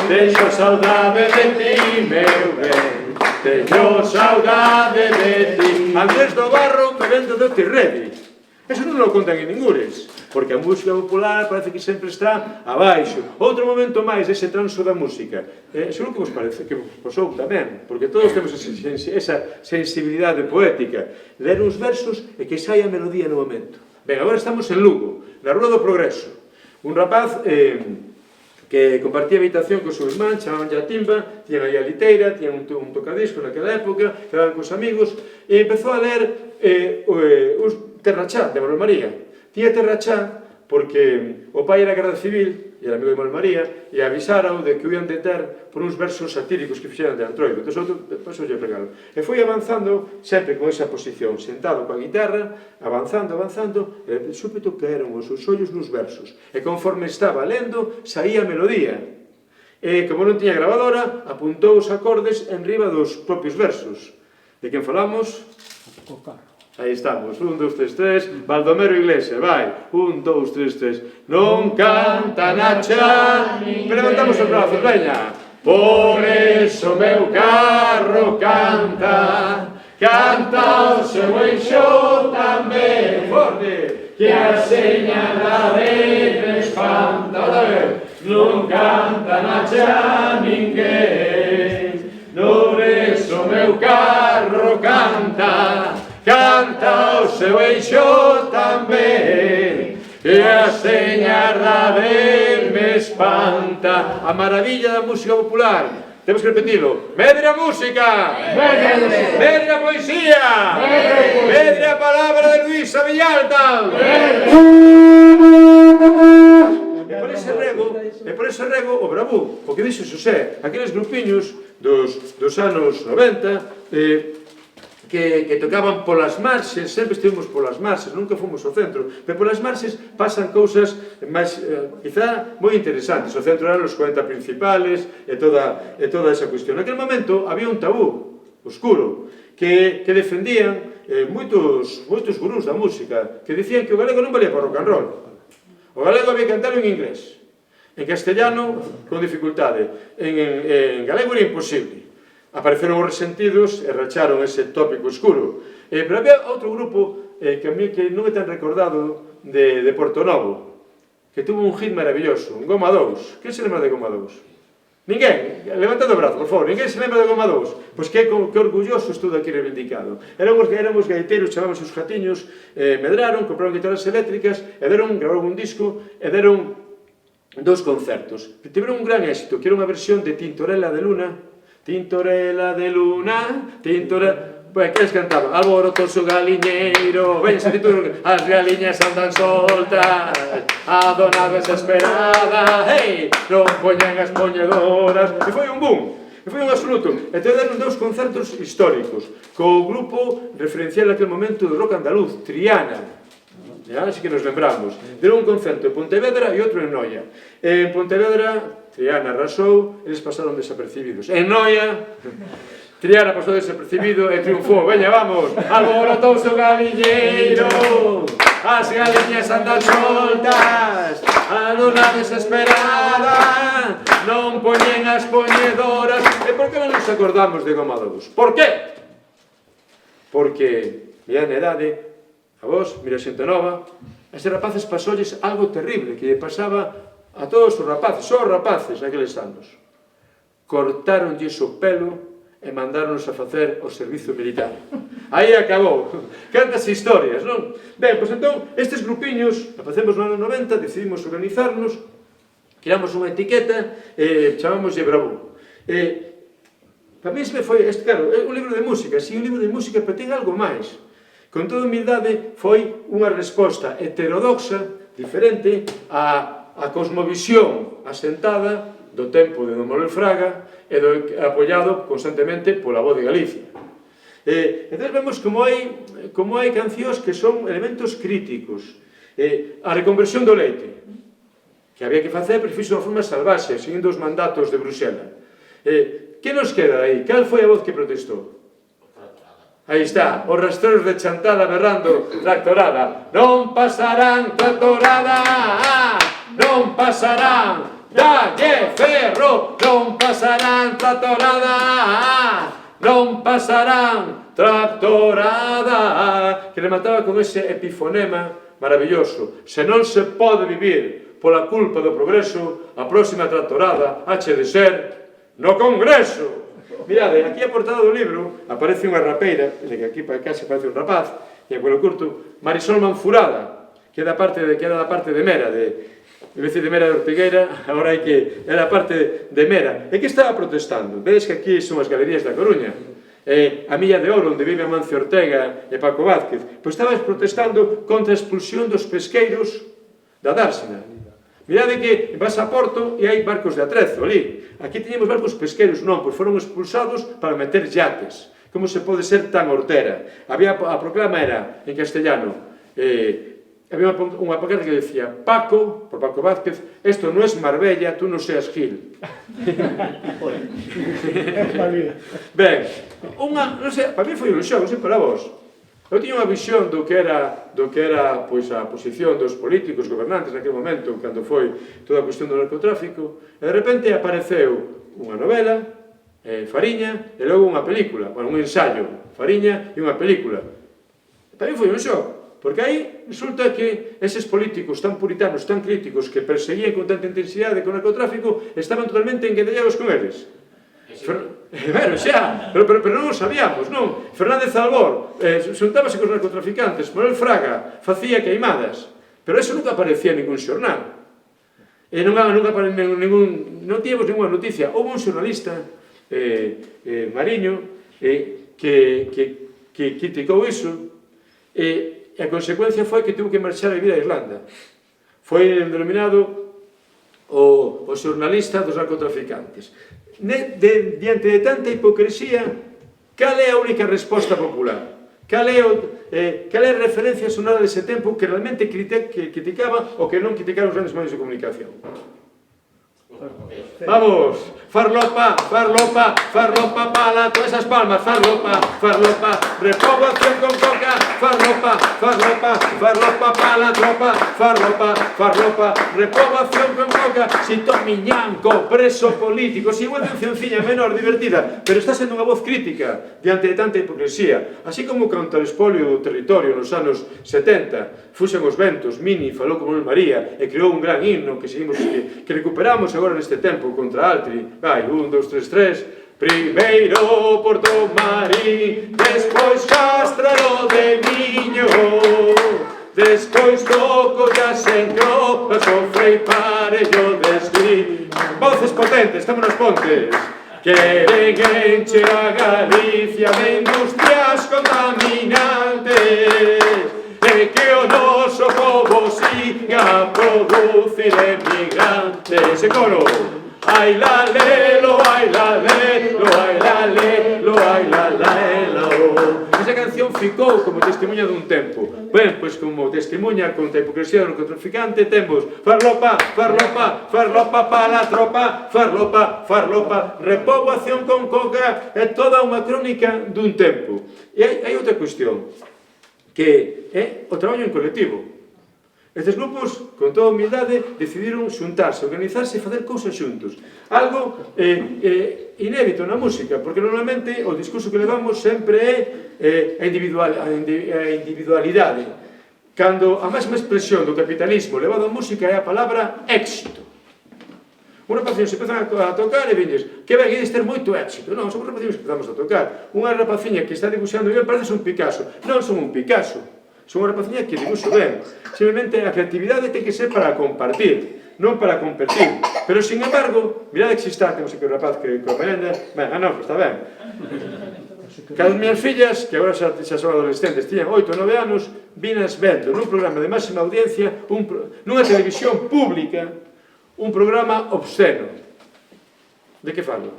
Teño saudade de ti, meu ben, teño saudade de ti. Andrés do Barro bebendo do Tirredi. Eso non lo contan en ningures, porque a música popular parece que sempre está abaixo. Outro momento máis dese transo da música. Seguro que vos parece, que vos pasou tamén, porque todos temos esa sensibilidade poética. Ler uns versos e que saia a melodía no momento. Ben, agora estamos en Lugo, na Rúa do Progreso. Un rapaz que compartía habitación co seu irmán, chamaban a timba, tiñan aí a liteira, tiñan un tocadisco naquela época, quedaban cos amigos, e empezou a ler os Terrachá, de Manuel María. Tiña Terrachá porque o pai era Garda Civil, e era amigo de Manuel María, e avisara-o de que o ian deter por uns versos satíricos que fixeran de Antroido. Entón, pasou lle regalo. E foi avanzando sempre con esa posición, sentado coa guitarra, avanzando, e súpeto que eran os seus ollos nos versos. E conforme estaba lendo, saía a melodía. E, como non tiña grabadora, apuntou os acordes en riba dos propios versos. De quen falamos? O carro. Aí estamos, 1, 2, 3, 3, Baldomero Iglesias, vai, 1, 2, 3, 3. Non canta Nacha, levantamos os brazos, veña. Por eso meu carro canta, canta o seu eixo tamén, forte, que a señala de espanta. Outra vez, non canta Nacha ninguén, por eso meu carro canta, canta o seu eixo tamén, e a señardade me espanta. A maravilla da música popular. Temos que repetilo. Medre a música, medre a poesía, medre a palabra de Luisa Villalta. E por ese rego o Bravú, o que dixo Xosé, aqueles grupiños dos anos 90, que tocaban polas marxes, sempre estivemos polas marxes, nunca fomos ao centro, pero polas marxes pasan cousas máis, quizá, moi interesantes. O centro eran os 40 principales e toda esa cuestión. Naquele momento había un tabú oscuro que defendían moitos gurús da música, que dicían que o galego non valía para rock and roll. O galego había que cantarlo en inglés, en castellano con dificultade, en galego era imposible. Apareceron os resentidos e racharon ese tópico escuro. Pero había outro grupo que a mí que non é tan recordado de Porto Novo, que tuvo un hit maravilloso, Goma 2. Quen se lembra de Goma 2? Ninguén? Levantad o brazo, por favor. Ninguén se lembra de Goma 2? Pois que orgulloso estou aquí reivindicado. Éramos gaiteiros, chamábamos os jatiños, medraron, compraron guitarras eléctricas, gravaron un disco e deron 2 concertos. Tiveron un gran éxito, que era unha versión de Tintorella de Luna. Tintorella de Luna, Tintorella... Pois que eles cantaban alborotoso galiñeiro, ven se tituro, as galiñas andan soltas, a dona desesperada, hey, non poñen as poñedoras, e foi un boom, e foi un absoluto. E te deron 2 concertos históricos, co grupo referencial naquele momento do rock andaluz, Triana, así que nos lembramos. Deron un concerto en Pontevedra e outro en Noia. En Pontevedra, Triana arrasou, eles pasaron desapercibidos. En Noia, Triana pasou desapercibido e triunfou. Veña, vamos! Alborotouse o galiñeiro, as galiñas andan soltas, a dona desesperada, non poñen as poñedoras. E por que non nos acordamos de Goma 2? Por qué? Porque, mira na idade, a vos, mira xente nova, a estes rapaces pasólles algo terrible que lle pasaba a todos os rapaces, só os rapaces naqueles anos. Cortáronlles o pelo e mandáronos a facer o servizo militar. Aí acabou. Cantas historias, non? Ben, pois entón, estes grupiños, aparecemos no ano 90, decidimos organizarnos, creamos unha etiqueta e chamámoslle Bravú. Para mí foi, claro, é un libro de música, sí, un libro de música, pero ten algo máis. Con toda humildade, foi unha resposta heterodoxa, diferente a cosmovisión asentada do tempo de Don Manuel Fraga e apoiado constantemente pola Voz de Galicia. Entón vemos como hai cancións que son elementos críticos. A reconversión do leite, que había que facer, pero fixo de forma salvaxe, seguindo os mandatos de Bruxelas. Que nos queda aí? Cal foi a voz que protestou? Aí está, os rastreros de Chantada berrando tractorada. Non pasarán tractorada, non pasarán, dalle ferro, non pasarán tractorada, non pasarán tractorada. Que remataba con ese epifonema maravilloso. Se non se pode vivir pola culpa do progreso, a próxima tractorada hache de ser no Congreso. Mirade, aquí a portada do libro aparece unha rapeira, que aquí para casa aparece un rapaz, e a pelo curto, Marisol Manfurada, que era da parte de Mera, en vez de Mera de Ortigueira, agora hai que era a parte de Mera. E que estaba protestando? Vedes que aquí son as galerías da Coruña, a Milla de Oro, onde vive Amancio Ortega e Paco Vázquez, pois estabas protestando contra a expulsión dos pesqueiros da Dársena. Mirade que vas a Porto e hai barcos de atrezo ali. Aquí teñemos barcos pesqueiros, non, pois foron expulsados para meter yates. Como se pode ser tan hortera? A proclama era, en castellano, había unha pancarta que decía: Paco, por Paco Vázquez, esto no es Marbella, tú no seas Gil. Ben, non sei, para mí foi un xogo, non sei para vos. Eu tiña unha visión do que era pois, a posición dos políticos gobernantes naquele momento, cando foi toda a cuestión do narcotráfico, e de repente apareceu unha novela, Fariña, e logo unha película, bueno, un ensayo, Fariña e unha película. Para mí foi un shock, porque aí resulta que eses políticos tan puritanos, tan críticos, que perseguían con tanta intensidade con o narcotráfico, estaban totalmente enguedellados con eles. Bueno, xa, pero non o sabíamos, non? Fernández Albor xuntábase cos narcotraficantes, Manuel Fraga facía queimadas, pero eso nunca aparecía en ningún xornal. Non tíamos ninguna noticia. Houve un xornalista, Mariño, que criticou iso, e a consecuencia foi que tuvo que marchar a vivir a Irlanda. Foi denominado o xornalista dos narcotraficantes. Diante de tanta hipocresía, Cal é a única resposta popular? Cal é a referencia sonora dese tempo que realmente criticaba ou que non criticaron os grandes medios de comunicación? Vamos, farlopa, farlopa, farlopa, pala, todas esas palmas, farlopa, farlopa, repoboación con coca, farlopa, farlopa, farlopa, pala, tropa, farlopa, farlopa, repoboación con coca, si Tomiñanco, preso político, si unha cancionciña menor, divertida, pero está sendo unha voz crítica diante de tanta hipocresía, así como contra o espolio do territorio nos anos 70, fuxen os ventos, Mini falou como María e creou un gran himno que seguimos que recuperamos agora neste tempo contra Altri. Vai, 1, 2, 3, 3. Primeiro Porto Marín, despois Castrelo de Miño, despois Toco ya Senro, Cofre e Parello de Esquí. Voces potentes, estamos nos pontes. Queren encher a Galicia de industrias contaminantes, e que o noso povo siga a producir emigrantes. E coro, ai la lelo, ai la lelo, ai la lelo, ai la lelo. Esa canción ficou como testemunha dun tempo. Ben, pois como testemunha contra a hipocresía do narcotraficante temos farlopa, farlopa, farlopa para a tropa, farlopa, farlopa, repoboación con coca, é toda unha crónica dun tempo. E hai outra cuestión, que é o traballo en colectivo. Estes grupos, con toda humildade, decidiron xuntarse, organizarse e facer cousas xuntos. Algo inédito na música, porque normalmente o discurso que levamos sempre é a individualidade. Cando a máxima expresión do capitalismo levado a música é a palabra éxito. Unha rapaciños se empezan a tocar e veñes, que ben, ides ter moito éxito. Non, somos rapaciños que empezamos a tocar. Unha rapaciña que está dibuixando ben, parece un Picasso. Non son un Picasso. Son unha rapaciña que dibuixo ben. Simplemente a creatividade ten que ser para compartir, non para competir. Pero, sin embargo, mirade que está, temos aquí un rapaz que coa merenda, ben, non, está ben. Cada as miñas fillas, que agora xa son adolescentes, tiñan 8 ou 9 anos, vinas vendo nun programa de máxima audiencia, nunha televisión pública, un programa obsceno. De que falo?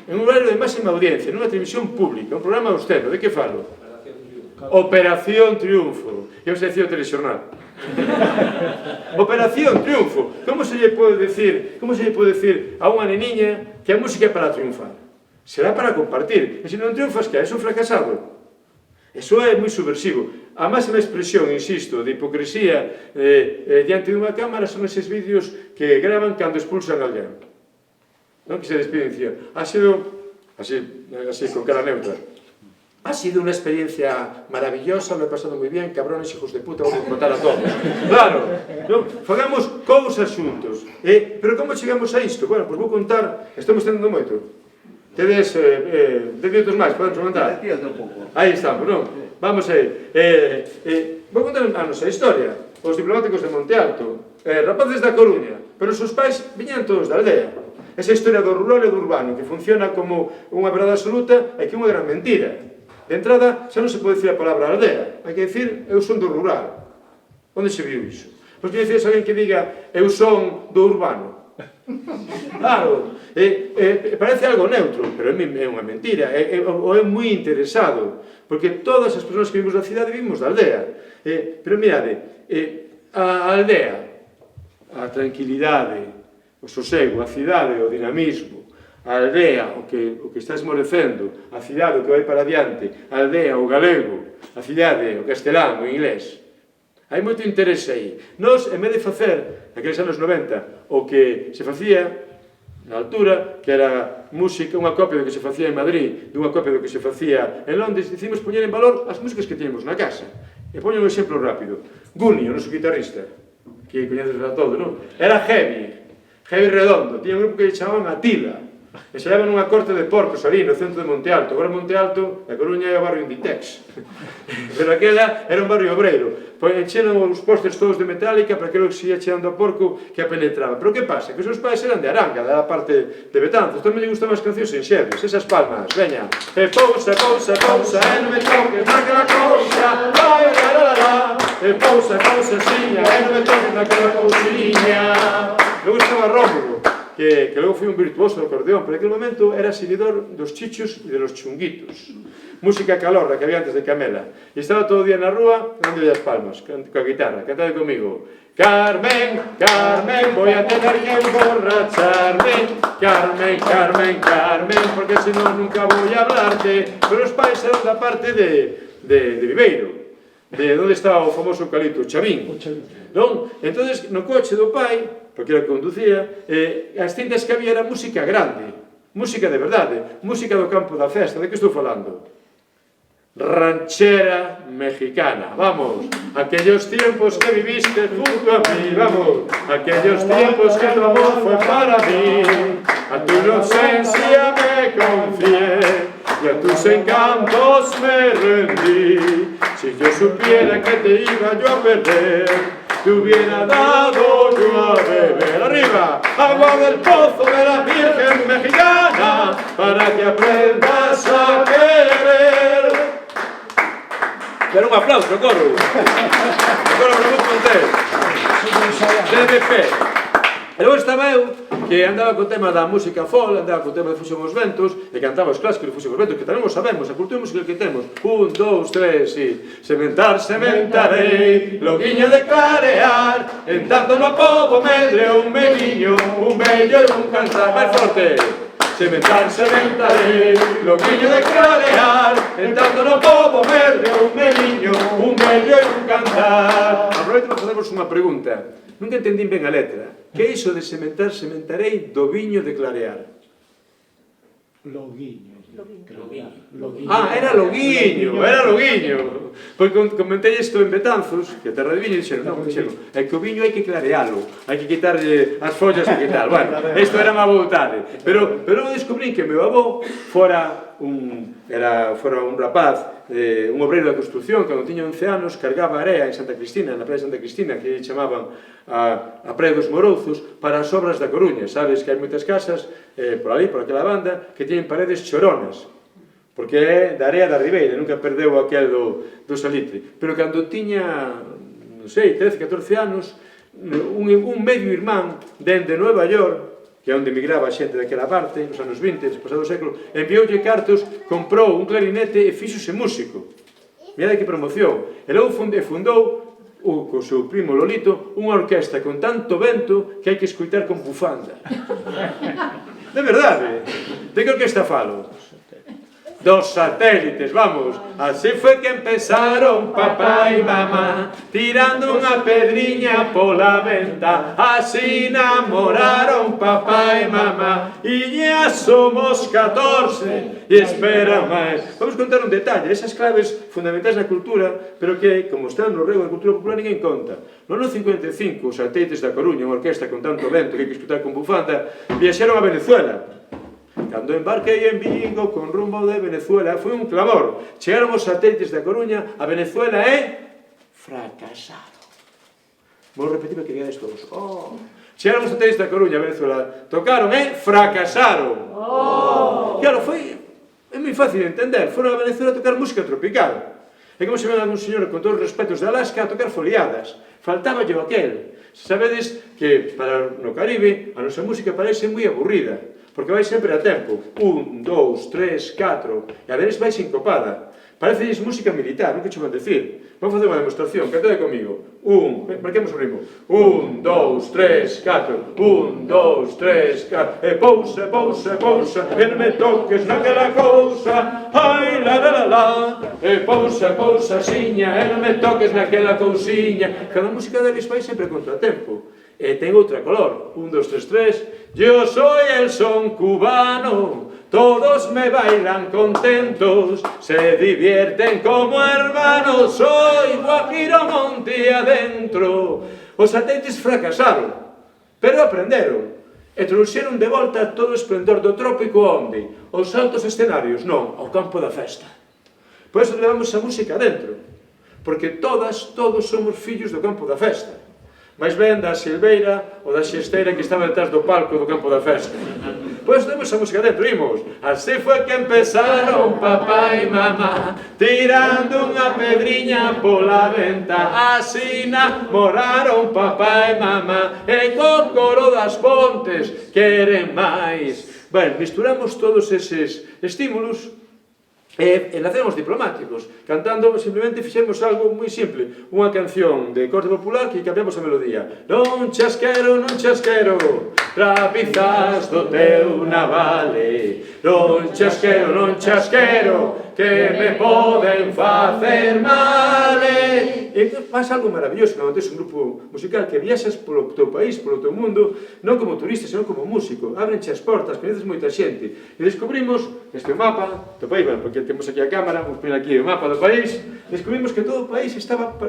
En un horario de máxima audiencia, nunha televisión pública, un programa obsceno. De que falo? Operación Triunfo. Eu se decía o telexornal. Operación Triunfo. Como se lle pode decir a unha neniña que a música é para triunfar? Será para compartir. E se non triunfas, que é un fracasado? Eso é moi subversivo. A máxima expresión, insisto, de hipocresía diante dunha cámara son eses vídeos que gravan cando expulsan a alguén. Non? Que se despiden e dicían, ha sido, así con cara neutra, ha sido unha experiencia maravillosa, me he pasado moi bien, cabrones, hijos de puta, vamos a matar a todos. Claro, non? Fagamos cousas xuntos. Pero como chegamos a isto? Bueno, pois vou contar, estamos tendo moito. Tedes 10 minutos máis, podemos contar? Aí estamos, non? Vamos aí. Vou contar a nosa historia. Os diplomáticos de Monte Alto, rapaces da Coruña, pero os seus pais viñan todos da aldea. Esa historia do rural e do urbano, que funciona como unha verdade absoluta e que é unha gran mentira. De entrada, xa non se pode dicir a palabra aldea, hai que dicir eu son do rural. Onde se viu iso? Pois que dicir alguén que diga eu son do urbano. Claro, parece algo neutro, pero é unha mentira, ou é moi interesado, porque todas as persoas que vivimos na cidade vivimos da aldea. Pero mirade, a aldea, a tranquilidade, o sosego, a cidade, o dinamismo, a aldea, o que está esmorecendo, a cidade, o que vai para adiante, a aldea, o galego, a cidade, o castelán, o inglés. Hai moito interese aí. Nos, en vez de facer, naqueles anos 90, o que se facía na altura, que era música, unha copia do que se facía en Madrid, dunha copia do que se facía en Londres, decidimos poñer en valor as músicas que teníamos na casa. E poño un exemplo rápido. Guni, o noso guitarrista, que coñeces a todo, non? Era Heavy Redondo, tiña un grupo que chamaban Atila. Ensayaban nunha corte de porcos ali no centro de Monte Alto. Agora Monte Alto, a Coruña é o barrio Inditex. Pero aquela era un barrio obreiro. Encheron os postes todos de metálica para aquilo que se ia cheando a porco que a penetraba. Pero que pasa? Que os seus pais eran de Aranga, da parte de Betanzos. Tamén lle gustaban as cancións en xeves, esas palmas, veña. E pousa, pousa, pousa, e non me toques naquela cousa, vai, la, la, la. E pousa, pousa, siña, e non me toques naquela cousiña. Me gustaba Rómulo. que logo foi un virtuoso do acordeón, pero en aquel momento era seguidor dos chichos e de los chunguitos. Música calorra que había antes de Camela. E estaba todo o día na rúa dándolle as palmas, coa guitarra, cantando comigo. Carmen, Carmen, voy a tener que emborracharme. Carmen, Carmen, Carmen, porque si no nunca voy a hablarte. Pero os pais eran da parte de Viveiro, de onde estaba o famoso eucalipto, Chavín. Non? Entonces, no coche do pai, porque era que conducía, as cintas que había era música grande, música de verdade, música do campo da festa. De que estou falando? Ranchera mexicana, vamos, aquellos tiempos que viviste junto a mí, vamos, aquellos tiempos que tu amor fue para mí, a tu inocencia me confié y a tus encantos me rendí. Si yo supiera que te iba yo a perder, te hubiera dado yo a beber. Arriba, agua del pozo de la Virgen Mexicana, para que aprendas a querer. Pero un aplauso, coro. O coro para vos conter. Desde pé. E logo estaba eu, que andaba co tema da música folk, andaba co tema de Fusión os Ventos, e cantaba os clásicos de Fusión os Ventos, que tamén o sabemos, a cultura musical que temos. 1, 2, 3, sí. Sementar, sementarei, loguiño de clarear, en tanto no pobo medre un meliño, un bello e un cantar. Máis forte. Sementar, sementarei, loguiño de clarear, en tanto no pobo medre un meliño, un bello e un cantar. Aproveito para facervos unha pregunta. Nunca entendín ben a letra. Que é iso de sementar, sementarei, do viño de clarear? Loguiño. Ah, era loguiño, era loguiño. Pois comentei isto en Betanzos, que a terra de viño, e dixeron, non, dixeron, é que o viño hai que clarealo, hai que quitarlle as follas e que tal. Bueno, isto era má vontade. Pero eu descubrí que meu avó fora un rapaz, un obreiro da construcción, que cando tiña 11 anos, cargaba area en Santa Cristina, na praia de Santa Cristina, que chamaban a Praia dos Morozos, para as obras da Coruña. Sabes que hai moitas casas, por ali, por aquela banda, que teñen paredes choronas, porque é da area da Ribeira, nunca perdeu aquel do salitre. Pero cando tiña, non sei, 13, 14 anos, un medio irmán dende Nueva York, que é onde emigraba a xente daquela parte, nos anos 20, nos pasados séculos, envioulle cartos, comprou un clarinete e fíxose músico. Mira que promoción. E logo fundou, co seu primo Lolito, unha orquesta con tanto vento que hai que escoitar con bufanda. De verdade. De que orquesta falo? Dos satélites, vamos. Así fue que empezaron papá y mamá, tirando unha pedriña pola venta. Así enamoraron papá y mamá, y ya somos 14 y espera máis. Vamos contar un detalle, esas claves fundamentais na cultura, pero que, como están no rego da cultura popular, ninguén conta. No ano 55, os satélites da Coruña, unha orquesta con tanto vento que hai que escutar con bufanda, viaxaron a Venezuela. Cando embarquei en Vigo con rumbo de Venezuela, foi un clamor. Chegaron os satélites da Coruña a Venezuela e fracasado. Vou repetir para que digades todos. Chegaron os satélites da Coruña a Venezuela, tocaron e fracasaron. Claro, é moi fácil de entender. Foron a Venezuela a tocar música tropical. É como se ven algún señor con todos os respetos de Alaska a tocar foliadas. Faltaba yo aquel. Sabedes que no Caribe a nosa música parece moi aburrida, porque vai sempre a tempo. 1, 2, 3, 4, e a veces vai sincopada. Parece música militar, non que che van decir. Vamos facer unha demostración, cantade comigo. Marquemos o ritmo. 1, 2, 3, 4. 1, 2, 3, 4. E pousa, pousa, pousa, e non me toques naquela cousa. Ai, la, la, la, la. E pousa, pousa, xiña, e non me toques naquela cousiña. Cada música deles vai sempre contra tempo. E ten outra color. 1, 2, 3, 3. Yo soy el son cubano, todos me bailan contentos, se divierten como hermanos, soy Guajiro Monte adentro. Os satélites fracasaron, pero aprenderon, e trouxeron de volta todo o esplendor do trópico onde? Os altos escenarios, non, ao campo da festa. Por eso levamos a música adentro, porque todos somos fillos do campo da festa. Mais ben da silveira ou da xesteira que estaba detrás do palco do campo da festa. Pois Pois temos a música dentro, imos. Así foi que empezaron papá e mamá, tirando unha pedriña pola venta. Así namoraron papá e mamá, e co coro das pontes queren máis. Ben, misturamos todos eses estímulos e nacemos diplomáticos, cantando, simplemente fixemos algo moi simple, unha canción de corte popular que cambiamos a melodía. Non chasquero, rapizas do teu navale, non chasquero, que me poden facer male. E pasa algo maravilloso cando tens un grupo musical que viaxas polo teu país, polo teu mundo, non como turista, senón como músico. Ábrenche as portas, coñeces moita xente. E descubrimos este mapa do país, porque temos aquí a cámara, vamos poner aquí o mapa do país, descubrimos que todo o país estaba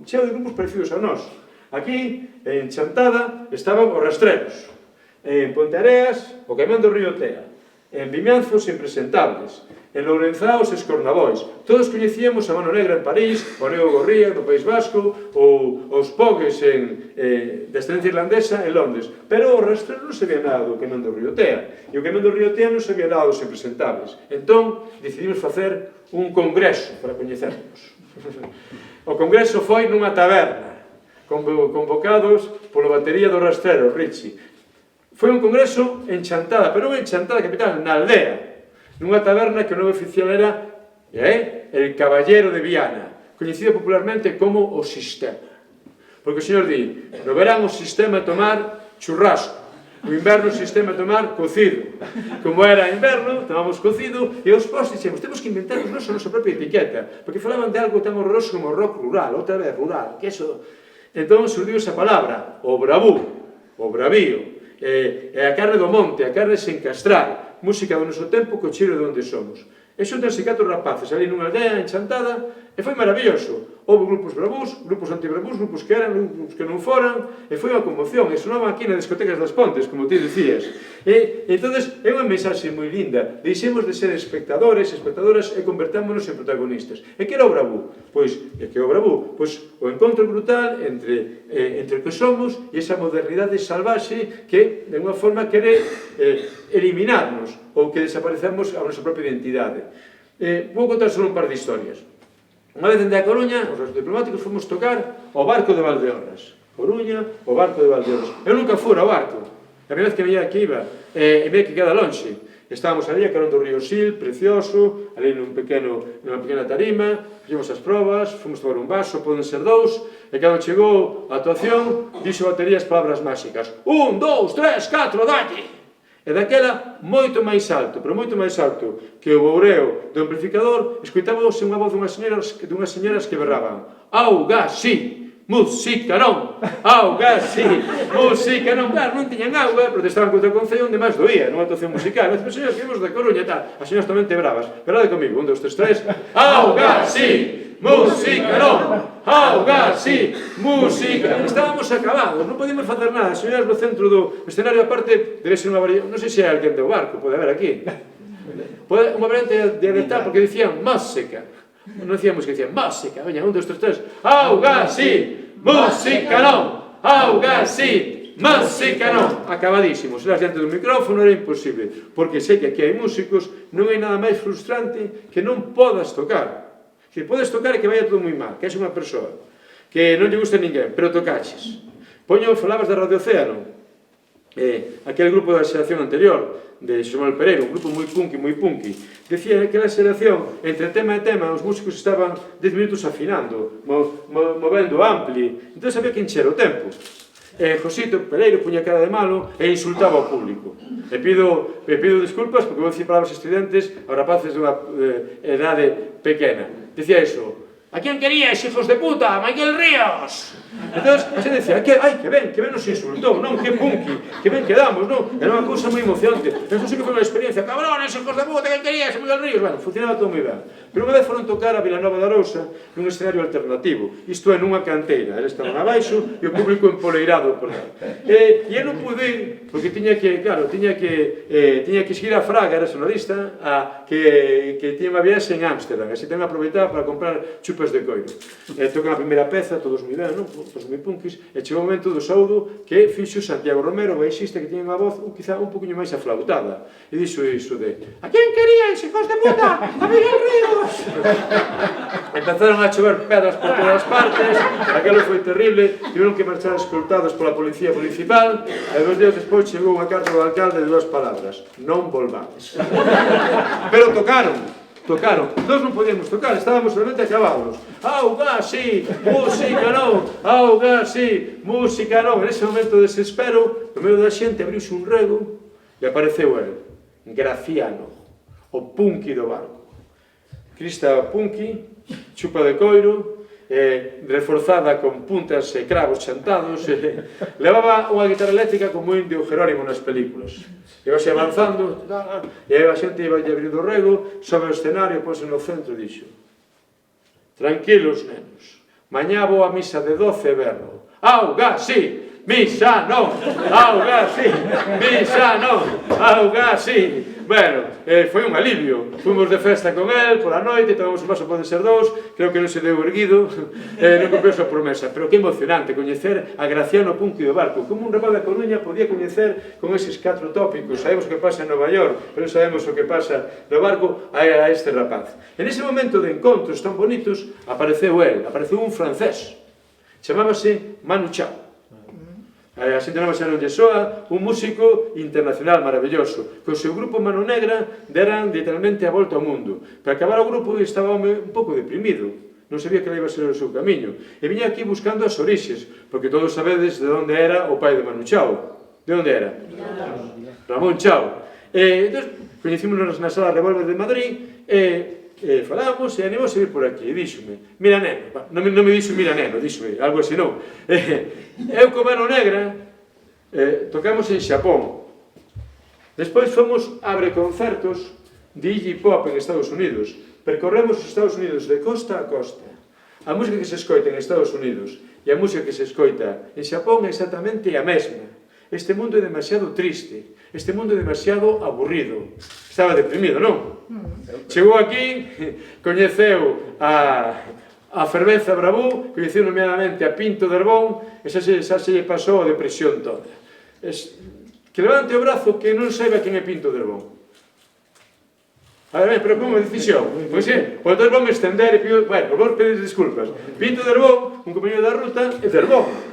cheo de grupos parecidos a nós. Aquí, en Chantada, estaban os Rastreros. En Ponteareas, o Camión do Río Tea. En Vimianzos, Impresentables. En Lourenzá, os Escornabois. Todos coñecíamos a Mano Negra en París, o Neo Gorría do País Vasco, ou os Pogues de ascendencia irlandesa en Londres. Pero o Rastrero non sabía nada do Camión do Río Tea. E o Camión do Río Tea non sabía nada dos Impresentables. Entón, decidimos facer un congreso para coñecernos. O congreso foi nunha taberna, convocados polo batería do Rastrero, Richie. Foi un congreso en Chantada, pero non en Chantada capital, na aldea. Nunha taberna que o nome oficial era el Caballero de Viana, coñecido popularmente como o Sistema. Porque o señor di, no verán o sistema é tomar churrasco, no inverno o sistema é tomar cocido. Como era inverno, tomamos cocido, e os postos dixemos, temos que inventarnos a nosa propia etiqueta, porque falaban de algo tan horroroso como rock rural, outra vez rural, que eso... Entón surdiu esa palabra, o bravú, o bravío, e a carne do monte, a carne sen castrar, música do noso tempo co cheiro de onde somos. E xuntanse 4 rapaces ali nunha aldea enchantada e foi maravilloso. Houve grupos bravús, grupos antibravús, grupos que eran, grupos que non foran, e foi unha conmoción, e sonaban aquí nas discotecas das Pontes, como ti dicías. E entonces é unha mensaxe moi linda, deixemos de ser espectadores, espectadoras, e convertámonos en protagonistas. E que era o bravú? Pois, e que é o bravú? Pois o encontro brutal entre o que somos e esa modernidade salvaxe que, de unha forma, quere eliminarnos, ou que desaparecemos a nosa propia identidade. Vou contar só un par de historias. Unha vez dende a Coruña, os diplomáticos fomos tocar ao barco de Valdeorras. Coruña, o barco de Valdeorras. Eu nunca fura ao barco. A primeira vez que veía que iba, e veía que queda lonxe. Estábamos ali a carón do río Sil, precioso, ali nunha pequena tarima, fixemos as probas, fomos tomar un vaso, poden ser 2, e cando chegou a actuación, dixo a batería as palabras máxicas. 1, 2, 3, 4, dalle! E daquela, moito máis alto, pero moito máis alto que o boureo do amplificador, escoitábamos unha voz dunhas señoras que berraban: auga, sí, música non, auga, sí, música non. Claro, non tiñan auga, protestaban contra o Concello onde máis doía, nunha actuación musical. Mas, señores, que vimos da Coruña e tal, as señoras tamén te bravas. Verdade comigo, 1, 2, 3, 3, auga, sí, música non, auga, sí, música. Estábamos acabados, non podíamos facer nada. As señoras no centro do escenario, aparte, debe ser unha variante, non sei se hai alguén do barco, pode haber aquí. Unha variante dialectal, porque dicían música. Non dicíamos que dicían música. Veña, 1, 2, 3, 3, auga, sí, música non, auga, sí, música non. Acabadísimos. Eras diante do micrófono, era imposible. Porque sei que aquí hai músicos, non hai nada máis frustrante que non podas tocar. Que podes tocar e que vaya todo moi mal, que és unha persoa que non lle gusta a ninguén, pero tocaches. Falabas da Radio Océano, aquel grupo da xeración anterior, de Xomel Pereira, un grupo moi punky, decía que aquela xeración, entre tema e tema, os músicos estaban 10 minutos afinando, movendo ampli, entón había que encher o tempo. Josito Pereiro puña cara de malo e insultaba ao público. E pido disculpas porque vou dicir palabras estridentes aos rapaces dunha edade pequena. Dicía iso: a quen queríais, hijos de puta? Miguel Ríos! Entón, a xente decía, ai, que ben nos insultou, non, que punky, que ben quedamos, non? Era unha cousa moi emocionante. Entón, sí que foi unha experiencia, cabrones, hijos de puta, quen queríais, Miguel Ríos? Bueno, funcionaba todo moi ben. Pero unha vez foron tocar a Vilanova de Arousa nun escenario alternativo, isto é, nunha canteira. Eles estaban abaixo e o público empoleirado por lá. E eu non pude ir, porque tiña que seguir a Fraga, era sonorista, que tiña unha viaxe en Ámsterdam, así ten aproveitado para comprar chupes chupas de coiro. Tocan a primeira peza, todos moi ben, non? Todos moi punkis, e chegou o momento do saúdo que fixo Santiago Romero, o baixista que tiña unha voz quizá un poquinho máis aflautada. E dixo iso de: "A quen queríais, hijos de puta? A Miguel Ríos!" Empezaron a chover pedras por todas partes, aquilo foi terrible, tiveron que marchar escoltados pola policía municipal, e 2 días despois chegou unha carta do alcalde de 2 palabras: "Non volvades." Pero tocaron. Nós non podíamos tocar, estábamos realmente acabados. Auga, sí, música non, auga, sí, música non. En ese momento de desespero, no medio da xente abriuse un rego e apareceu el, Graciano, o punky do barco. Crista punky, chupa de coiro, reforzada con puntas e cravos chantados, levaba unha guitarra eléctrica como o indio Jerónimo nas películas. Iba-se avanzando, e a xente iba abrindo o rego, sobre o escenario, pose no centro, e dixo: "Tranquilos, nenos, mañá vou a misa de 12 berro. Auga, sí, misa non, auga, sí, misa non, auga, sí." Bueno, foi un alivio. Fomos de festa con el, pola noite, tomamos un vaso, pode ser 2, creo que non se deu erguido, non cumpriu a súa promesa. Pero que emocionante coñecer a Graciano Punky do barco. Como un rapaz da Coruña podía coñecer con eses 4 tópicos. Sabemos o que pasa en Nova York, pero sabemos o que pasa no barco a este rapaz. En ese momento de encontros tan bonitos, apareceu un francés. Chamábase Manu Chao. A xente non lle soa, un músico internacional maravilloso. Co seu grupo Mano Negra deran literalmente a volta ao mundo. Para acabar o grupo estaba un pouco deprimido, non sabía que iba a ser o seu camiño, e viña aquí buscando as orixes, porque todos sabedes de onde era o pai de Manu Chao. De onde era? Ramón Chao. Entón, coñecímonos na sala Revolver de Madrid, falamos e animamos a vir por aquí, e díxome: "Mira, neno", non me dixo "mira, neno", díxome algo así, non. Eu con Mano Negra tocamos en Xapón. Despois fomos a abre concertos de Iggy Pop en Estados Unidos. Percorremos os Estados Unidos de costa a costa. A música que se escoita en Estados Unidos e a música que se escoita en Xapón é exactamente a mesma. Este mundo é demasiado triste, este mundo é demasiado aburrido. Estaba deprimido, non? Chegou aquí, coñeceu a Fervenza Bravú, coñeceu nomeadamente a Pinto de Herbón, e xa se lle pasou a depresión toda. Que levante o brazo que non saiba quen é Pinto de Herbón. A ver, pero como decisión? Pois é, pois entón vamos estender e pido, bueno, vamos pedir disculpas. Pinto de Herbón, un compañero da ruta, é de Herbón.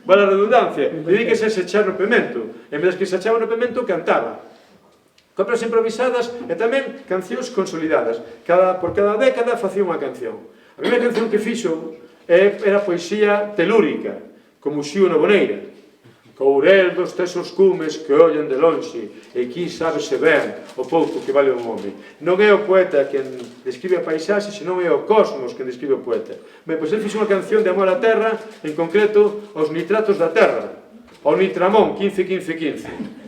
Vale a redundancia, dedíquese a se echar no pemento. En vez que se echaba no pemento, cantaba. Coplas improvisadas e tamén cancións consolidadas. Por cada década facía unha canción. A primeira canción que fixo era poesía telúrica, como Xío no Boneira. Courel dos tesos cumes que ollan de lonxe, e aquí sábese ben o pouco que vale un home. Non é o poeta quen describe a paisaxe, senón é o cosmos quen describe o poeta. Ben, pois ele fixo unha canción de amor á terra, en concreto aos nitratos da terra, ao Nitramón 15-15-15.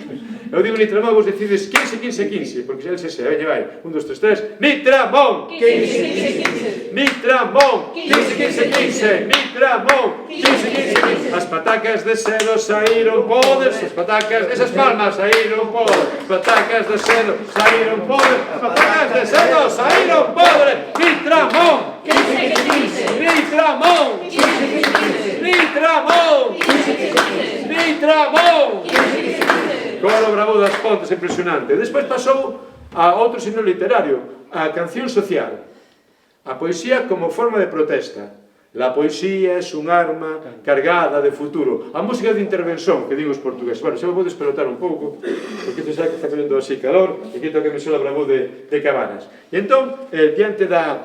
Eu digo Nitramón, vos decides 15-15-15, porque xa se veña, vai, 1, 2, 3, 3, Nitramón! 15-15-15! Nitramón! 15-15-15! Nitramón! 15-15-15! As patacas de cedo saíron podes, as patacas desas palmas saíron podes, as patacas de cedo saíron podes, as patacas de cedo saíron podes, Nitramón! 15-15-15! Nitramón! 15-15-15! Nitramón! 15-15-15! Nitramón! 15-15-15! Coro Bravo das Pontes, impresionante. Despois pasou a outro signo literario, a canción social, a poesía como forma de protesta. La poesía es un arma cargada de futuro. A música de intervención, que digo os portugueses. Bueno, xa me podes pelotar un pouco, porque isto xa que está collendo así calor, e quito que me sola Bravo de Cabanas. E entón, diante da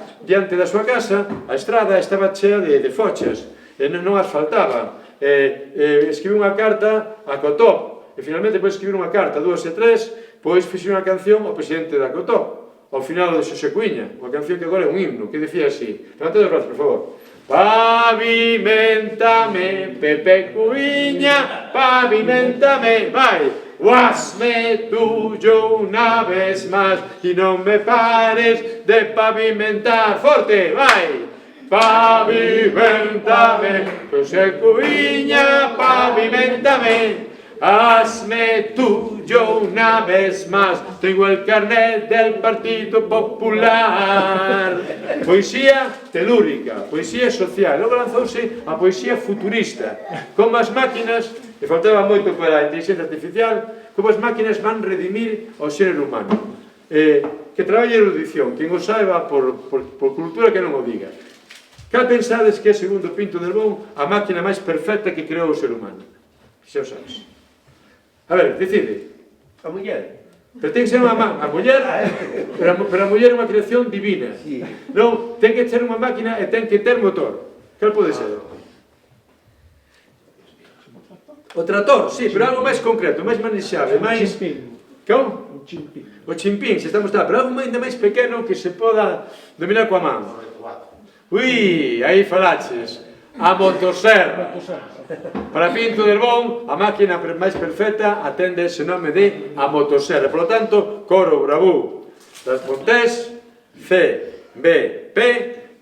súa casa, a estrada estaba chea de fochas, e non asfaltaba. Escribiu unha carta a Cotó, e finalmente, depois de escribir unha carta, 2 e 3, pois fixe unha canción ao presidente da Cotó, ao final de Xosé Cuíña, unha canción que agora é un himno, que decía así. Levante os brazos, por favor. Pavimentame, Pepe Cuíña, pavimentame, vai. Hazme tuyo una vez más y no me pares de pavimentar. Forte, vai. Pavimentame, José Cuíña, pavimentame. Hazme tuyo yo una vez más tengo el carnet del Partido Popular. Poesía telúrica, poesía social. Logo lanzouse a poesía futurista, como as máquinas, e faltaba moito para a inteligencia artificial, como as máquinas van redimir ao xénero humano. Que traballe a erudición, quen o saiba por cultura que non o diga. Cal pensades que é, segundo Pinto del Bon, a máquina máis perfecta que creou o ser humano? Xa o sabes. A ver, decide. A muller. Pero ten que ser unha a muller, pero a muller é unha creación divina. Sí. Non, ten que ser unha máquina e ten que ter motor. Cal pode ser? O trator, sí, pero algo máis concreto, máis manexable, máis... Chimpín. Como? Un chimpín. O chimpín, se estamos tal, pero algo ainda máis pequeno que se poda dominar coa man. Ui, aí falaches. A motosserra. Para Pinto del Bon, a máquina máis perfecta atende ese nome de a motosserra. Por lo tanto, coro, bravú, das Pontés, C, B, P,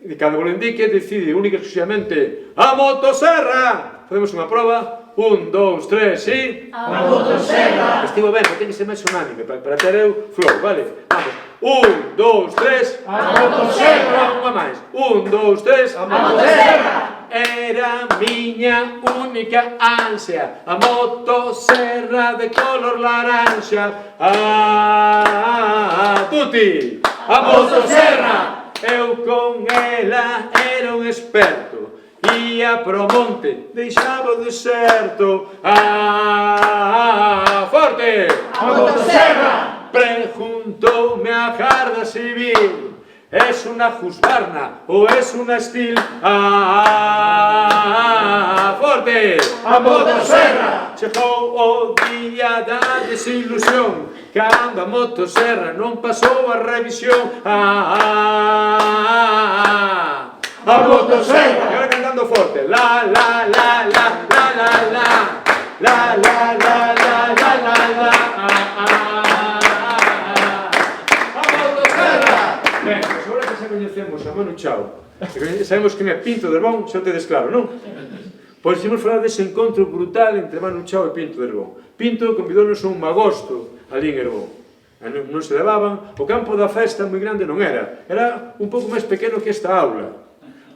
e cando vos indique, decide única e exclusivamente a motosserra. Facemos unha proba. 1, 2, 3, e... A motosserra. Estivo ben, pero ten que ser máis unánime para ter eu flow, vale? Vamos. 1, 2, 3... A motosserra. Unha máis. 1, 2, 3... A motosserra. Era miña única ansia a motosserra de color laranxa. Tutti! A motosserra! Eu con ela era un experto. Ia pro monte, deixaba o deserto. Forte! A motosserra. Preguntoume a Garda Civil: es una Husqvarna o es una Steel? Forte! A motosserra. Chegou o día da desilusión, cando a motosserra non pasou a revisión. A motosserra. E agora cantando forte. La la la la la la la. La la la la la la la. A motosserra. Ben, pois agora que xa coñecemos a Manu Chao, sabemos que é Pinto del Bon, xa o tedes claro, non? Pois imos falar dese encontro brutal entre Manu Chao e Pinto del Bon. Pinto convidounos a un magosto ali en Herbón. Non se levaban, o campo da festa moi grande non era, era un pouco máis pequeno que esta aula.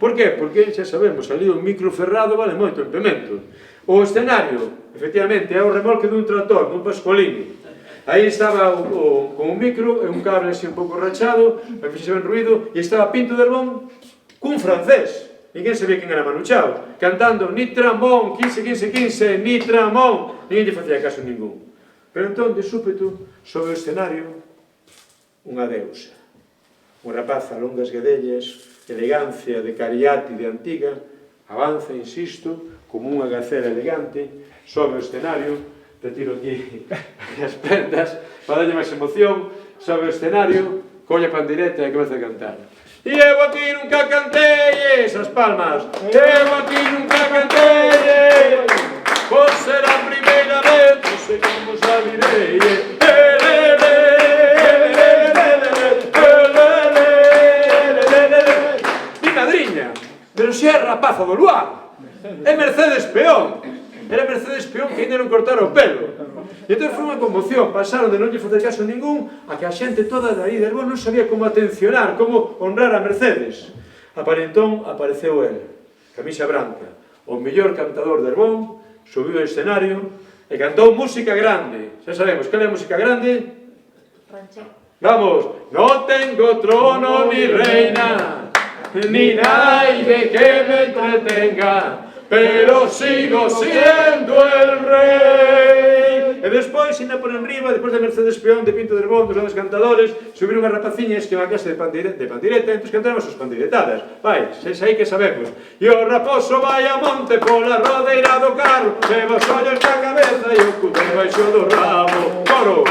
Por qué? Porque xa sabemos, ali o micro ferrado vale moito en Pemento. O escenario, efectivamente, é o remolque dun trator, dun Pascualini. Aí estaba con un micro e un cable así un pouco rachado, para que fixe ben ruido, e estaba Pinto del Bon cun francés. Ninguén sabía quen era Manu Chao, cantando ni tramón, 15, 15, 15, ni tramón. Ninguén lle facía caso ningún. Pero entón, de súpeto, sobre o escenario, unha deusa. Un rapaz a longas gadellas, elegancia de cariati de antiga, avanza, insisto, como unha gacela elegante, sobre o escenario, retiro aquí as prendas, para darlle máis emoción, sobre o escenario, colla a pandeireta e comeza a cantar. E eu aquí nunca cantei esas palmas, eu aquí nunca cantei, por ser a primeira vez, non sei como sabirei. Pero se é rapaza do luar, é Mercedes Peón. Era Mercedes Peón que ainda non cortara o pelo. E entón foi unha conmoción, pasaron de non lle facer caso ningún a que a xente toda de aí de Herbón non sabía como atencionar, como honrar a Mercedes. Aparentón apareceu el, camisa branca, o mellor cantador de Herbón, subiu ao escenario e cantou música grande. Xa sabemos, cal é a música grande? Vamos, no tengo trono ni reina, ni nadie que me entretenga, pero sigo siendo el rey. E despois, ainda por enriba, despois de Mercedes Peón, de Pinto del Bon, dos grandes cantadores, subiron as rapaciñas que iban a clase de pandeireta, entón cantamos as pandeiretadas. Vai, se aí que sabemos. E o raposo vai a monte pola rodeira do carro, leva os ollos na cabeza e o cu debaixo do rabo. Coro!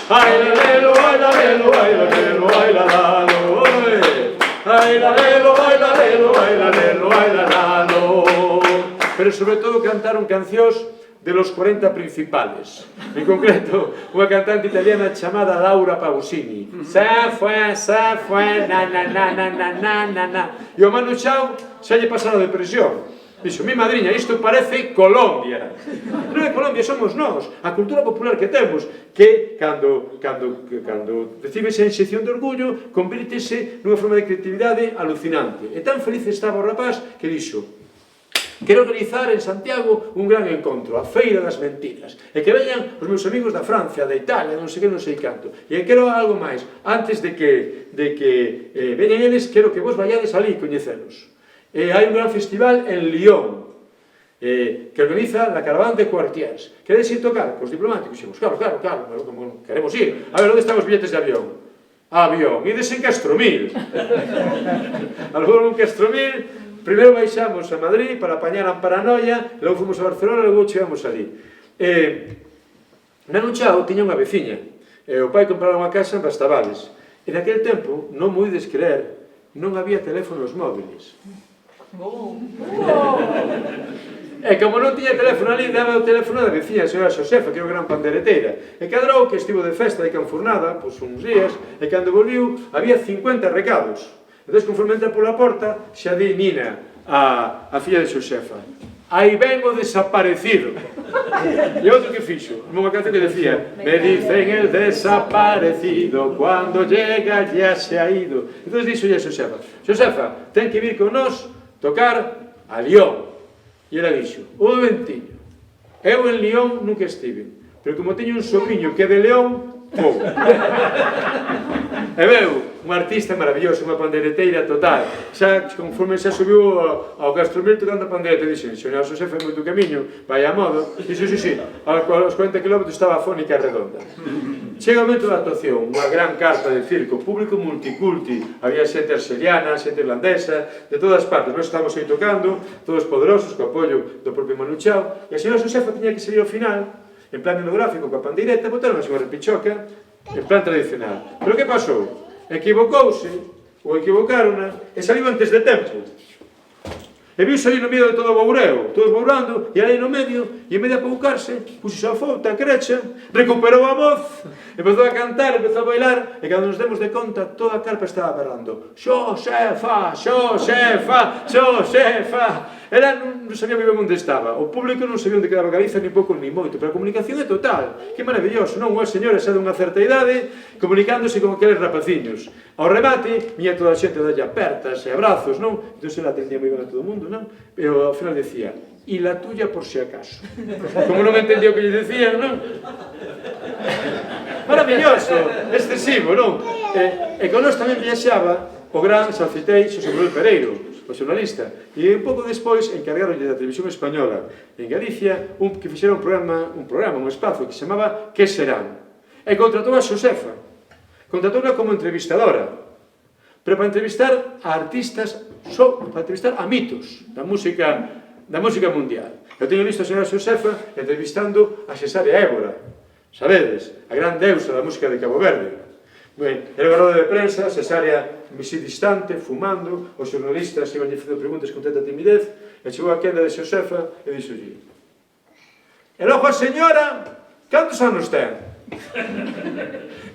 Ai la lelo, ai la lelo, ai la lelo, ai la lalo, ai la lelo, ai la lelo, ai la lelo, ai la lalo. Pero sobre todo cantaron cancións de los 40 principales. En concreto, unha cantante italiana chamada Laura Pausini. Se fue, na na na na na na na na. E o Manu Chao xa lle pasara a depresión. Dixo, mi madriña, isto parece Colombia. Non é Colombia, somos nós. A cultura popular que temos, que cando recibe esa inxección de orgullo, convírtese nunha forma de creatividade alucinante. E tan feliz estaba o rapaz que dixo, quero organizar en Santiago un gran encontro, a Feira das Mentiras, e que veñan os meus amigos da Francia, da Italia, non sei que, non sei canto. E quero algo máis, antes de que veñan eles, quero que vos vayades ali coñecelos. Hai un gran festival en Lyon, que organiza la Caravana de Quartiers. Queredes ir tocar cos diplomáticos? Ximos, claro, queremos ir. A ver, onde están os billetes de avión? Avión, ides en Castromil. A lo mejor un Castromil, primeiro baixamos a Madrid para apañar a paranoia, logo fomos a Barcelona e logo chegamos ali. Nano Chao tiña unha veciña, e o pai comprara unha casa en Bastavales. E naquele tempo, non moides creer, non había teléfonos móviles. E como non tiña teléfono ali, daba o teléfono da veciña, a señora Xosefa, que era unha gran pandereteira. E cadrou que estivo de festa de Canfurnada, pois uns días, e cando volviu, había 50 recados. Entón, conforme entra pola porta, xa di Nina, a filla de Xosefa, aí ven o desaparecido. E outro que fixo, unha canción que decía, me dicen el desaparecido, cuando llega ya se ha ido. Entón dixo a Xosefa, Xosefa, ten que vir con nós tocar a Lyon. E ela dixo, un momentiño, eu en Lyon nunca estive, pero como teño un sobrinho que é de León, vou. E veu, un artista maravilloso, unha pandereteira total. Xa, conforme xa subiu ao Castromil tocando a pandereta, dixen, señora Xosefa, é moito camiño, vai a modo. Dixo, sí, aos 40 km estaba a Fónica Redonda. Chega o momento da actuación, unha gran carpa de circo, público multiculti, había xente arxeliana, xente irlandesa, de todas partes. Nós estábamos aí tocando, todos poderosos, co apoio do propio Manu Chao, e a señora Xosefa tiña que salir ao final, en plan etnográfico, coa pandeireta, botaron a súa repichoca, en plan tradicional. Pero que pasou? Equivocouse, ou equivocárona, e saliu antes de tempo. E viu salir no medio de todo o boureo, todos bourando, e ali no medio, e en vez de apoucarse, puxo a fouta, a crecha, recuperou a voz, empezou a cantar, empezou a bailar, e cando nos demos de conta, toda a carpa estaba berrando. Xosefa, Xosefa, Xosefa. Ela non sabía moi ben onde estaba, o público non sabía onde quedaba Galiza, ni pouco ni moito, pero a comunicación é total. Que maravilloso, non? Unha señora xa dunha certa idade, comunicándose con aqueles rapaciños. Ao remate, viña toda a xente dalle apertas e abrazos, non? Entón, ela atendía moi ben a todo o mundo, non? Pero ao final decía, e la tuya por si acaso. Como non entendía o que lle decían, non? Maravilloso, excesivo, non? E con nós tamén viaxaba o gran Salcitei Xosé Manuel Pereiro, o xornalista, e un pouco despois encargaronlle da televisión española en Galicia que fixera un espazo que se chamaba Que serán? E contratou a Xosefa, contratou-na como entrevistadora, pero para entrevistar a artistas, para entrevistar a mitos da música mundial. Eu teño visto a señora Xosefa entrevistando a Cesárea Évora, sabedes, a gran deusa da música de Cabo Verde. Era unha roda de prensa, Cesárea misi distante, fumando, os xornalistas iban facendo preguntas con tanta timidez, e chegou a quenda de Xosefa e dixolle, e logo a señora, cantos anos ten?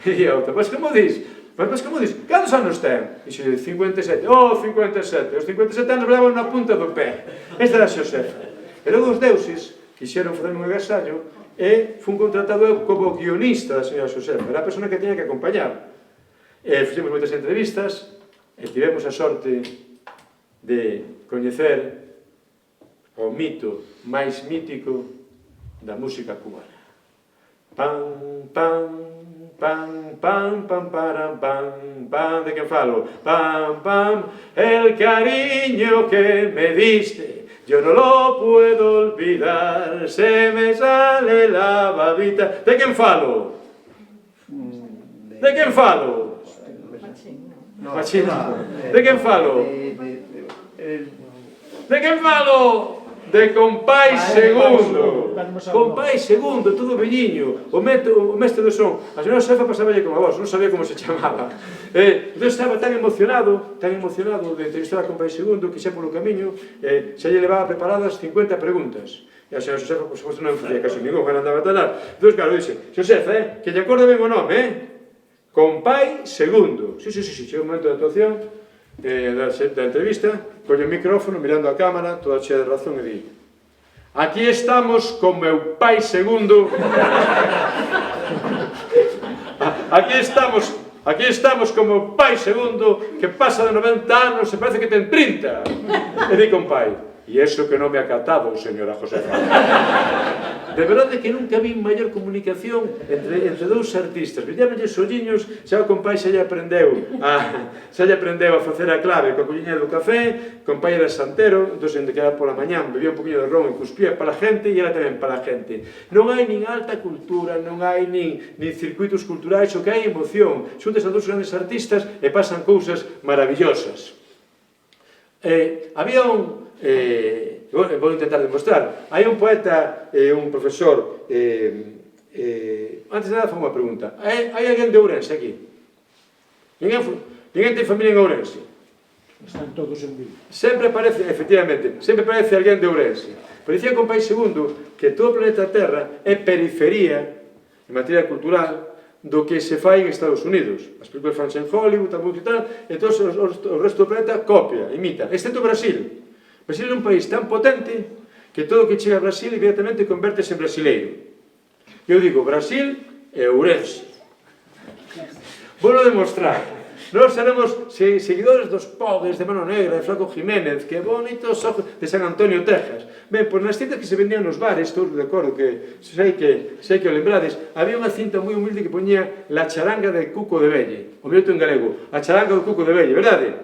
E a outra, pois como dis? Cantos anos ten? E dixolle, 57. Oh, 57. Os 57 anos levaban na punta do pé. Esta era a Xosefa. E logo os deuses quixeron facer un agasallo e fun contratado como guionista da señora Xosefa. Era a persona que tiña que acompañar. Fixemos moitas entrevistas e tivemos a sorte de coñecer o mito máis mítico da música cubana. Pam, pam, pam, pam, pam, param, pam, pam, de quen falo? Pam, pam, el cariño que me diste, yo no lo puedo olvidar, se me sale la babita. De quen falo? De quen falo? Machín. De quen falo? De quen falo? De Compái Segundo. Compái Segundo, todo velliño. O mestre do son. A señora Xosefa pasaballe como a vos, non sabía como se chamaba. Entón estaba tan emocionado de entrevistar a Compái Segundo, que xa polo camiño, xa lle levaba preparadas 50 preguntas. E a señora Xosefa, por suposto, non facía caso ningún, que andaba a talar. Entón, claro, dixe, Xosefa, que lle acorda ben o nome, Compái Segundo. Sí, chega un momento de actuación, da entrevista, colle o micrófono, mirando a cámara, toda chea de razón, e di: aquí estamos con meu pai segundo. Aquí estamos como pai segundo que pasa de 90 anos e parece que ten 30. E di con pai: e eso que non me ha catado, señora Josefa. De verdade que nunca vi maior comunicación entre dous artistas. Villámelle os olliños, xa o compai xa lle aprendeu a facer a clave coa colliña do café. Compai era santero, entón onde quedaba pola mañán, bebía un poquinho de ron e cuspía para a gente, e era tamén para a gente. Non hai nin alta cultura, non hai nin circuitos culturais, o que hai emoción. Xuntas a dous grandes artistas e pasan cousas maravillosas. Había un... vou intentar demostrar. Hai un poeta e un profesor. Antes de nada, foi unha pregunta. Hai alguén de Ourense aquí? Ninguén ten familia en Ourense? Están todos en Vigo. Sempre aparece, efectivamente, sempre aparece alguén de Ourense. Pero dicía con pai segundo que todo o planeta Terra é periferia en materia cultural do que se fai en Estados Unidos. As películas fanse en Hollywood, a música e tal, e entón o resto do planeta copia, imita, excepto Brasil. Brasil é un país tan potente que todo o que chega a Brasil inmediatamente convertese en brasileiro. Eu digo, Brasil e Ourense. Vou demostrar. Nós seremos seguidores dos Pogues, de Mano Negra, de Flaco Jiménez, que bonitos ojos, de San Antonio, Texas. Ben, pois nas cintas que se vendían nos bares, todos de acordo, que sei que o lembrades, había unha cinta moi humilde que poñía La charanga de Cuco de Velle, o minuto en galego, a charanga do Cuco de Velle, verdade?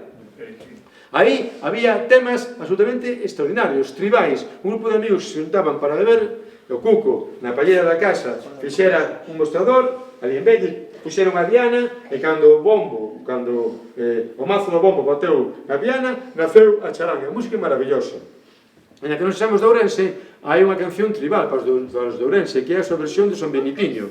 Aí había temas absolutamente extraordinarios, tribais, un grupo de amigos que se juntaban para beber, o Cuco, na palleira da casa, fixera un mostrador, ali en Velle, puxeron a diana, e cando o mazo do bombo bateu a diana, naceu a charanga. A música é maravillosa. En a que non sexamos de Ourense, hai unha canción tribal para os de Ourense, que é a súa versión de San Benitiño,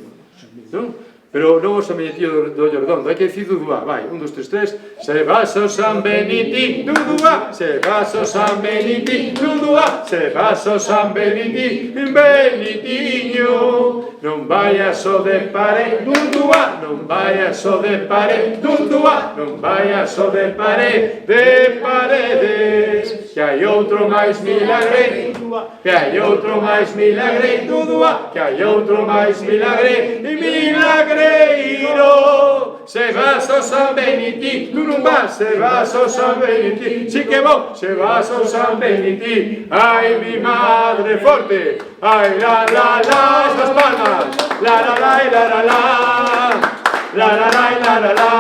non? Pero non o San Benitiño do Ollo, hai que dicir Dudúa, vai, 1, 2, 3, 3, se vas o San Beniti, Dudúa, se vas o San Beniti, Dudúa, se vas o San Beniti, Benitiño, non vayas o de pare, Dudúa, non vayas o de pare, Dudúa, non vayas o de pare, de paredes, que hai outro máis milagre, que hai outro máis milagre, Dudúa, que hai outro máis milagre, e milagreiro, se vas o San Beniti, tú non vas, se vas o San Beniti, si que vou, se vas o San Beniti, ai mi madre forte, ai la la la, estas palmas, la la la la la la, la la la la la la,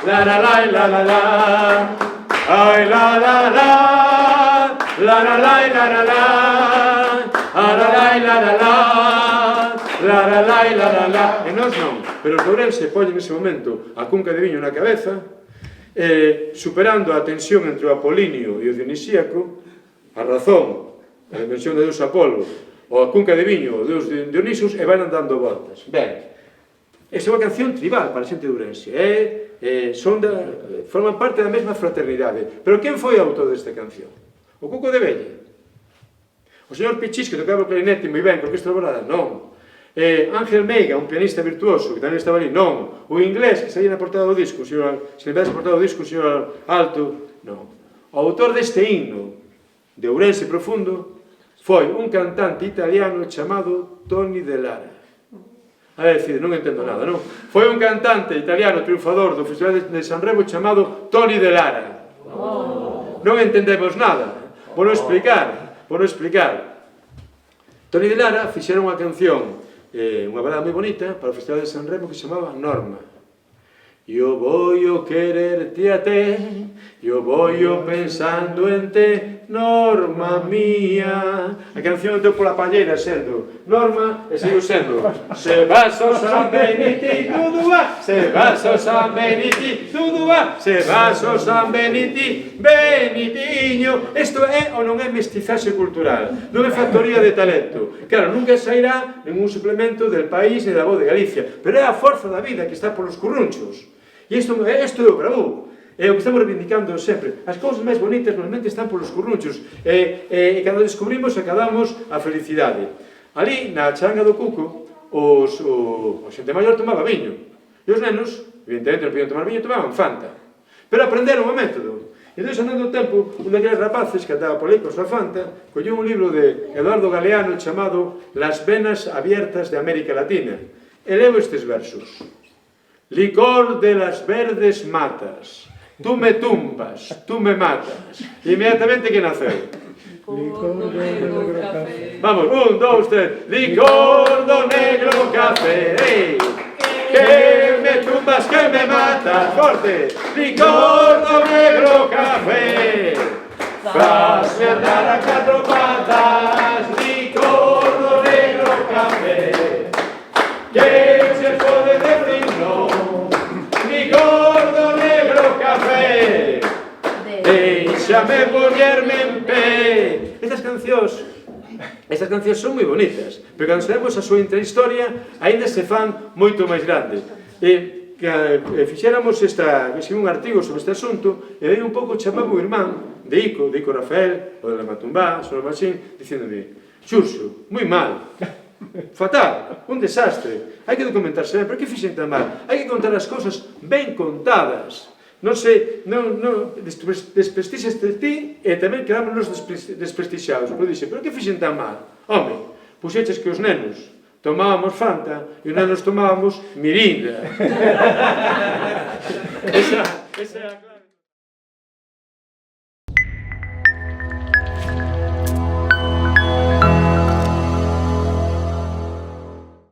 la la la la la la, ai la la la, la la la la la la, la la la la la la, la la la la la la. E nós non, pero os de Ourense poñen nese momento a cunca de viño na cabeza, superando a tensión entre o Apolinio e o Dionisíaco, a razón, a dimensión de Deus Apolo, ou a cunca de viño, o Deus Dionisos, e van dando voltas. Ben, esa é unha canción tribal para a xente de Ourense, forman parte da mesma fraternidade. Pero quen foi o autor desta canción? O Cuco de Velle? O señor Pichís, que tocaba o clarinete moi ben, porque isto é non. Ángel Meiga, un pianista virtuoso, que tamén estaba ali, non. O inglés, que saía na portada do disco, se lembras a portada do disco, o señor Alto, non. O autor deste himno, de Ourense profundo, foi un cantante italiano chamado Toni de Lara. A decir, non entendo nada, non? Foi un cantante italiano triunfador do Festival de Sanremo chamado Toni de Lara. Non entendemos nada. Vou explicar. Toni de Lara fixera unha canción, unha balada moi bonita para o Festival de Sanremo que se chamaba Norma. Yo voy a quererte a te, yo voy pensando en te, Norma mía. A canción entrou pola palleira sendo Norma e seguiu sendo se vas o San Beniti, Dudúa, se vas o San Beniti, Dudúa, se vas o San Beniti, Benitiño. Isto é ou non é mestizaxe cultural, non é factoría de talento. Claro, nunca sairá ningún suplemento del País ni da Voz de Galicia, pero é a forza da vida que está polos currunchos. E isto é o bravú. É o que estamos reivindicando sempre. As cousas máis bonitas normalmente están polos currunchos. E cando descubrimos, acadamos a felicidade. Ali, na charanga do Cuco, o xente maior tomaba viño. E os nenos, evidentemente non podían tomar viño, tomaban Fanta. Pero aprenderon o método. E entón, andando o tempo, un daqueles rapaces que andaba por aí con súa fanta, colleu un libro de Eduardo Galeano chamado Las venas abiertas de América Latina. E leo estes versos. Licor de las verdes matas, tú me tumbas, tú me matas. E inmediatamente que naceu. Licor do negro café. Vamos, 1, 2, 3. Licor do negro café. Ei. Que me tumbas, que me matas. Forte. Licor do negro café. Fasme andar a 4 patas. Licor do negro café. Que se pode decir no. Licor do negro café. Déixame poñerme en pé. Estas cancións son moi bonitas, pero cando sabemos a súa intrahistoria aínda se fan moito máis grande. Fixéramos escribí un artigo sobre este asunto e aí un pouco chamaba o irmán de Ico Rafael, o de la Matumbá, sobre o Machín, dicíndome: Xurxo, moi mal, fatal, un desastre, hai que documentarse ben, pero que fixen tan mal? Hai que contar as cousas ben contadas. Non desprestixias de ti e tamén quedamos nos desprestixiados. Pero dixe, pero que fixen tan mal? Home, puxeches que os nenos tomábamos Fanta e os nenos tomábamos mirinda. Esa é a clave.